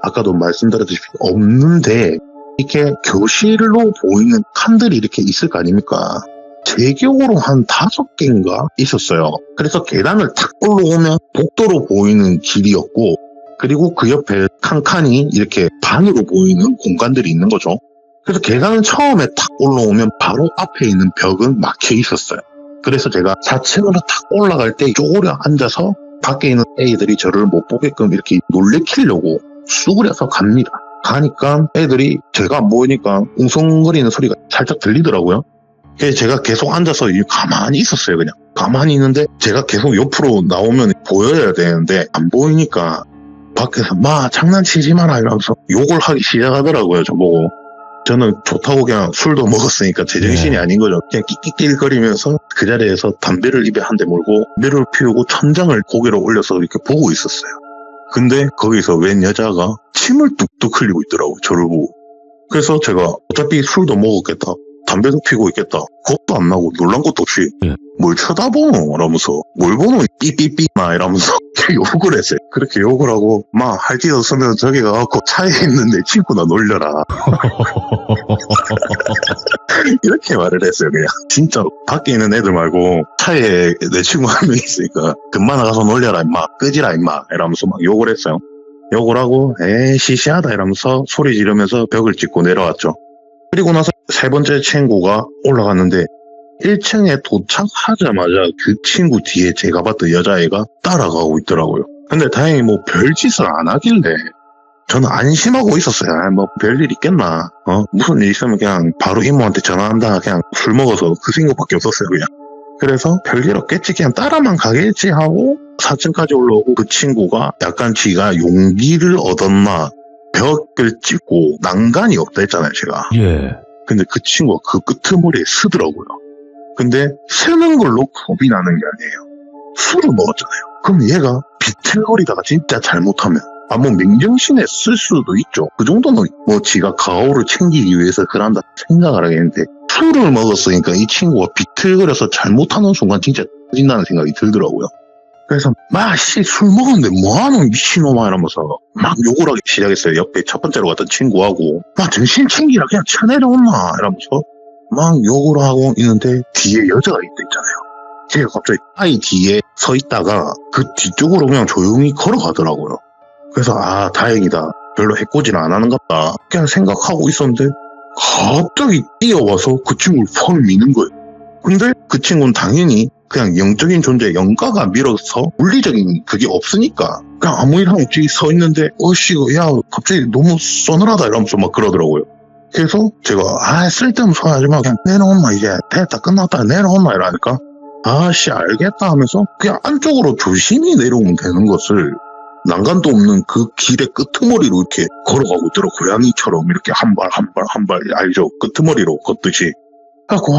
아까도 말씀드렸다시피 없는데 이렇게 교실로 보이는 칸들이 이렇게 있을 거 아닙니까? 제 기억으로 한 5개인가 있었어요. 그래서 계단을 탁 올라오면 복도로 보이는 길이었고 그리고 그 옆에 칸칸이 이렇게 반으로 보이는 공간들이 있는 거죠. 그래서 계단은 처음에 탁 올라오면 바로 앞에 있는 벽은 막혀 있었어요. 그래서 제가 4층으로 탁 올라갈 때 쪼그려 앉아서 밖에 있는 애들이 저를 못 보게끔 이렇게 놀래키려고 수그려서 갑니다. 가니까 애들이 제가 안 보이니까 웅성거리는 소리가 살짝 들리더라고요. 그래서 제가 계속 앉아서 가만히 있었어요. 그냥 가만히 있는데 제가 계속 옆으로 나오면 보여야 되는데 안 보이니까 밖에서 마 장난치지 마라 이러면서 욕을 하기 시작하더라고요. 저보고. 저는 좋다고 그냥 술도 먹었으니까 제정신이 아닌 거죠. 그냥 끽끽낄거리면서 그 자리에서 담배를 입에 한 대 물고 담배를 피우고 천장을 고개로 올려서 이렇게 보고 있었어요. 근데 거기서 웬 여자가 침을 뚝뚝 흘리고 있더라고요. 저를 보고. 그래서 제가 어차피 술도 먹었겠다. 담배도 피고 있겠다. 겁도 안 나고 놀란 것도 없이 뭘 쳐다보노? 이러면서 뭘 보노? 삐삐삐 막 이러면서 욕을 했어요. 그렇게 욕을 하고 막 할 게 없으면 저기 가갖고 차에 있는 내 친구나 놀려라. 이렇게 말을 했어요. 그냥 진짜로 밖에 있는 애들 말고 차에 내 친구 한 명 있으니까 금방 나가서 놀려라 임마 끄지라 임마 이러면서 막 욕을 했어요. 욕을 하고 에이 시시하다 이러면서 소리 지르면서 벽을 짚고 내려왔죠. 그리고 나서 세 번째 친구가 올라갔는데 1층에 도착하자마자 그 친구 뒤에 제가 봤던 여자애가 따라가고 있더라고요. 근데 다행히 뭐 별짓을 안 하길래 저는 안심하고 있었어요. 뭐 별일 있겠나. 무슨 일 있으면 그냥 바로 이모한테 전화한다. 그냥 술 먹어서 그 생각밖에 없었어요. 그냥. 그래서 별일 없겠지. 그냥 따라만 가겠지 하고 4층까지 올라오고 그 친구가 약간 지가 용기를 얻었나 벽을 찍고 난간이 없다 했잖아요. 제가. 예. 근데 그 친구가 그 끄트머리에 쓰더라고요. 근데 쓰는 걸로 겁이 나는 게 아니에요. 술을 먹었잖아요. 그럼 얘가 비틀거리다가 진짜 잘못하면 뭐 맹정신에 쓸 수도 있죠. 그 정도는 뭐 지가 가오를 챙기기 위해서 그런다 생각을 하겠는데 술을 먹었으니까 이 친구가 비틀거려서 잘못하는 순간 진짜 터진다는 생각이 들더라고요. 그래서 술 먹었는데 뭐하노 미친놈아 이러면서 막 욕을 하기 시작했어요. 옆에 첫 번째로 갔던 친구하고 정신 챙기라 그냥 쳐내려온나 이러면서 막 욕을 하고 있는데 뒤에 여자가 있잖아요. 제가 갑자기 아이 뒤에 서 있다가 그 뒤쪽으로 그냥 조용히 걸어가더라고요. 그래서 다행이다. 별로 해코지는 안 하는갑다. 그냥 생각하고 있었는데 갑자기 뛰어와서 그 친구를 펑 미는 거예요. 근데 그 친구는 당연히 그냥 영적인 존재, 영가가 밀어서 물리적인 그게 없으니까 그냥 아무 일 없이 서 있는데 야 갑자기 너무 서늘하다 이러면서 막 그러더라고요. 그래서 제가 쓸데없는 소리 하지 마. 그냥 내려온나 이제 됐다 끝났다 내려온나 이러니까 알겠다 하면서 그냥 안쪽으로 조심히 내려오면 되는 것을 난간도 없는 그 길의 끄트머리로 이렇게 걸어가고 있더라고. 고양이처럼 이렇게 한 발 알죠? 끄트머리로 걷듯이. 그래갖고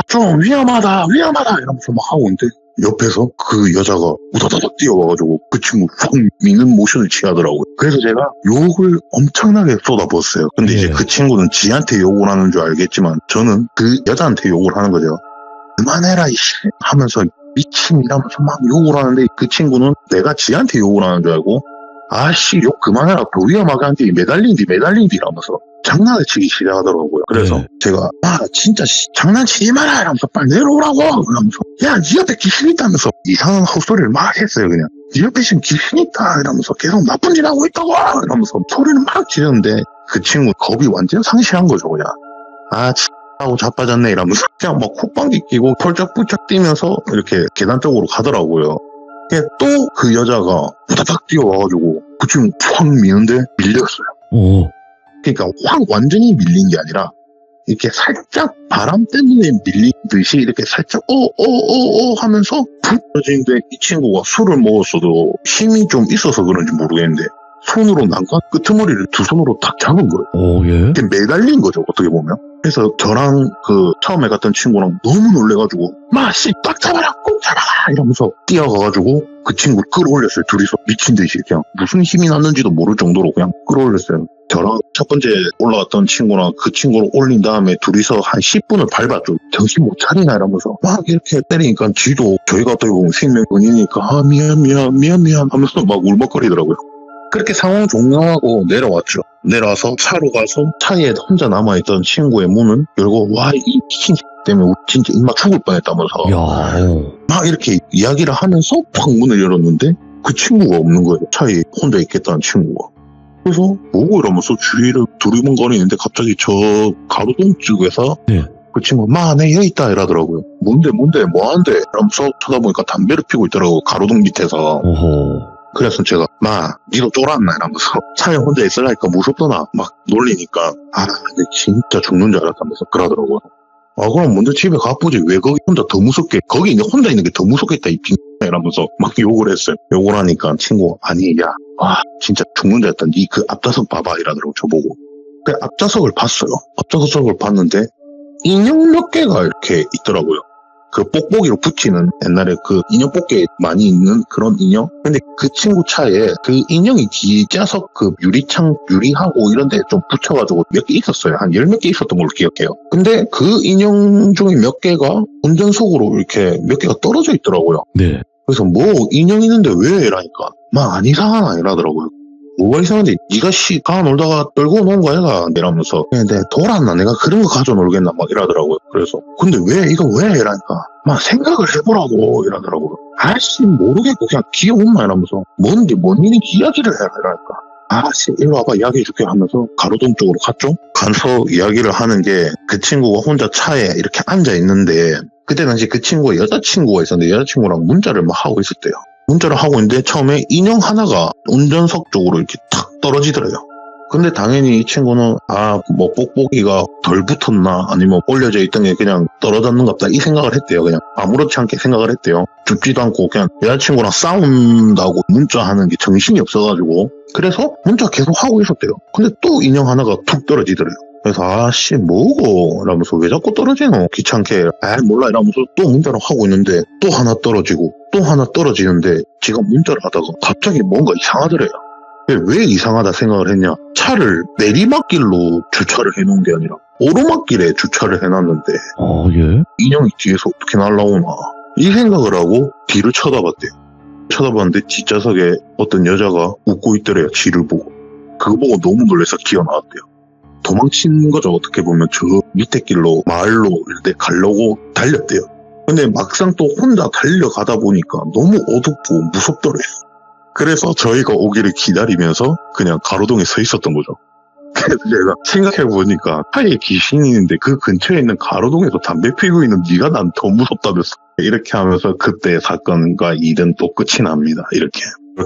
좀 위험하다 이러면서 막 하고 있는데 옆에서 그 여자가 우다다닥 뛰어와가지고 그 친구 팍 미는 모션을 취하더라고요. 그래서 제가 욕을 엄청나게 쏟아부었어요. 근데 이제 그 친구는 지한테 욕을 하는 줄 알겠지만 저는 그 여자한테 욕을 하는 거죠. 그만해라 이씨 하면서 미친 이러면서 막 욕을 하는데 그 친구는 내가 지한테 욕을 하는 줄 알고 아씨 욕 그만해라 더 위험하게 한뒤 매달린디 이러면서 장난을 치기 시작하더라고요. 그래서 네. 제가 진짜 장난치지 마라 이러면서 빨리 내려오라고 이러면서 야 니 옆에 귀신 있다면서 이상한 헛소리를 막 했어요. 그냥 니 옆에 지금 귀신 있다 이러면서 계속 나쁜 짓 하고 있다고 이러면서 소리를 막 지르는데 그 친구 겁이 완전 상실한 거죠. 그냥 하고 자빠졌네 이러면서 그냥 막 콧방귀 끼고 펄쩍펄쩍 뛰면서 이렇게 계단 쪽으로 가더라고요. 또 그 여자가 후다닥 뛰어와가지고 그 친구 확 미는데 밀렸어요. 오. 그러니까 확 완전히 밀린 게 아니라 이렇게 살짝 바람 때문에 밀린 듯이 이렇게 살짝 하면서 푹 떨어지는데 이 친구가 술을 먹었어도 힘이 좀 있어서 그런지 모르겠는데 손으로 난간 끄트머리를 두 손으로 딱 잡은 거예요. 오, 예. 이렇게 매달린 거죠, 어떻게 보면. 그래서 저랑 그 처음에 갔던 친구랑 너무 놀래가지고 마씨 딱 잡아라 꼭 잡아라 이러면서 뛰어가가지고 그 친구를 끌어올렸어요. 둘이서 미친 듯이 그냥 무슨 힘이 났는지도 모를 정도로 그냥 끌어올렸어요. 저랑 첫 번째 올라갔던 친구랑 그 친구를 올린 다음에 둘이서 한 10분을 밟았죠. 정신 못 차리나 이러면서 막 이렇게 때리니까 지도 저희가 어떻게 보면 생명권이니까 미안 하면서 막 울먹거리더라고요. 그렇게 상황 종료하고 내려왔죠. 내려와서 차로 가서 차에 혼자 남아있던 친구의 문을 열고 이 미친 때문에 진짜 입맛 죽을 뻔했다면서 야. 막 이렇게 이야기를 하면서 팍 문을 열었는데 그 친구가 없는 거예요. 차에 혼자 있겠다는 친구가. 그래서 뭐고 이러면서 주위를 두리번거리는데 갑자기 저 가로등 쪽에서 네. 그 친구가 내 여기 있다 이러더라고요. 뭔데 뭐한데 이러면서 쳐다보니까 담배를 피고 있더라고요. 가로등 밑에서. 오호. 그래서 제가 니도 쫄았나 이러면서 차에 혼자 있으라니까 무섭더나 막 놀리니까 내 진짜 죽는 줄 알았다면서 그러더라고요. 그럼 먼저 집에 가보지 왜 거기 혼자 더 무섭게 거기 이제 혼자 있는 게 더 무섭겠다 이 빙 이러면서 막 욕을 했어요. 욕을 하니까 친구가 아니 야 진짜 죽는 줄 알았다 니 그 앞좌석 봐봐 이러더라고 저보고. 그 앞좌석을 봤어요. 앞좌석을 봤는데 인형 몇 개가 이렇게 있더라고요. 그 뽁뽁이로 붙이는 옛날에 그 인형 뽑기에 많이 있는 그런 인형? 근데 그 친구 차에 그 인형이 뒷좌석 그 유리하고 이런 데 좀 붙여가지고 몇 개 있었어요. 한 10몇 개 있었던 걸로 기억해요. 근데 그 인형 중에 몇 개가 운전석으로 이렇게 몇 개가 떨어져 있더라고요. 네. 그래서 인형 있는데 왜 이러니까 안 이상하나 이러더라고요. 뭐가 이상한데 니가 가 놀다가 떨고 놓은 거 아이가 이러면서 내가 돌았나 내가 그런 거 가져 놀겠나 막 이러더라고요. 그래서 근데 이거 왜 이러니까 생각을 해보라고 이러더라고요. 모르겠고 그냥 귀여운마 이러면서 뭔 일인지 이야기를 해라 이러니까 일로 와봐 이야기해줄게 하면서 가로등 쪽으로 갔죠. 가서 이야기를 하는 게 그 친구가 혼자 차에 이렇게 앉아있는데 그때 당시 그 친구가 여자친구가 있었는데 여자친구랑 문자를 막 하고 있었대요. 문자를 하고 있는데 처음에 인형 하나가 운전석 쪽으로 이렇게 탁 떨어지더래요. 근데 당연히 이 친구는 뽁뽁이가 덜 붙었나 아니면 올려져 있던 게 그냥 떨어졌는갑다 이 생각을 했대요. 그냥 아무렇지 않게 생각을 했대요. 죽지도 않고 그냥 여자친구랑 싸운다고 문자하는 게 정신이 없어가지고 그래서 문자 계속 하고 있었대요. 근데 또 인형 하나가 툭 떨어지더래요. 그래서 뭐고 이러면서 왜 자꾸 떨어지노 귀찮게 몰라 이러면서 또 문자를 하고 있는데 또 하나 떨어지고 또 하나 떨어지는데 지가 문자를 하다가 갑자기 뭔가 이상하더래요. 왜 이상하다 생각을 했냐, 차를 내리막길로 주차를 해놓은 게 아니라 오르막길에 주차를 해놨는데 예? 인형이 뒤에서 어떻게 날라오나 이 생각을 하고 뒤를 쳐다봤대요. 쳐다봤는데 뒷좌석에 어떤 여자가 웃고 있더래요. 뒤를 보고. 그거 보고 너무 놀라서 기어 나왔대요. 도망친 거죠. 어떻게 보면 저 밑에 길로 마을로 이렇게 가려고 달렸대요. 근데 막상 또 혼자 달려가다 보니까 너무 어둡고 무섭더래요. 그래서 저희가 오기를 기다리면서 그냥 가로등에 서 있었던 거죠. 그래서 제가 생각해보니까 차에 귀신이 있는데 그 근처에 있는 가로등에서 담배 피우고 있는 네가 난 더 무섭다면서 이렇게 하면서 그때 사건과 일은 또 끝이 납니다. 이렇게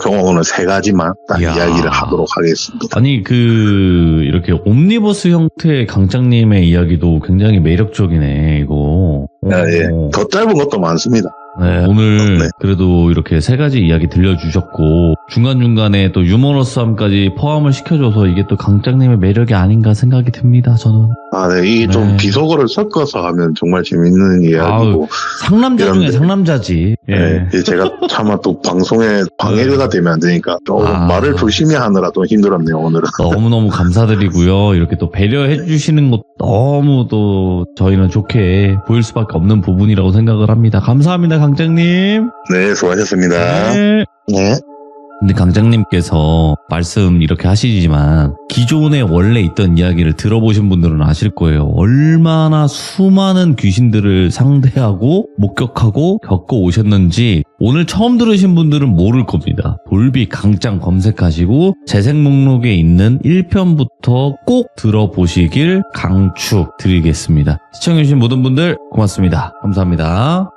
오늘 3가지만 딱 이야기를 하도록 하겠습니다. 아니 이렇게 옴니버스 형태의 강장님의 이야기도 굉장히 매력적이네 이거. 예. 더 짧은 것도 많습니다. 네, 오늘 그래도 이렇게 3가지 이야기 들려주셨고 중간중간에 또 유머러스함까지 포함을 시켜줘서 이게 또 강장님의 매력이 아닌가 생각이 듭니다. 저는. 아, 네. 이 좀 네. 비속어를 섞어서 하면 정말 재밌는 이야기고. 상남자 중에 이런데. 상남자지. 예. 네. 제가 차마 또 방송에 방해가 되면 안 되니까 말을 조심히 하느라 좀 힘들었네요, 오늘은. 너무너무 감사드리고요. 이렇게 또 배려해 주시는 것 너무 또 저희는 좋게 보일 수밖에 없는 부분이라고 생각을 합니다. 감사합니다, 강장님. 네, 수고하셨습니다. 네. 네. 근데 강장님께서 말씀 이렇게 하시지만 기존에 원래 있던 이야기를 들어보신 분들은 아실 거예요. 얼마나 수많은 귀신들을 상대하고 목격하고 겪어 오셨는지 오늘 처음 들으신 분들은 모를 겁니다. 돌비 강장 검색하시고 재생 목록에 있는 1편부터 꼭 들어보시길 강추드리겠습니다. 시청해주신 모든 분들 고맙습니다. 감사합니다.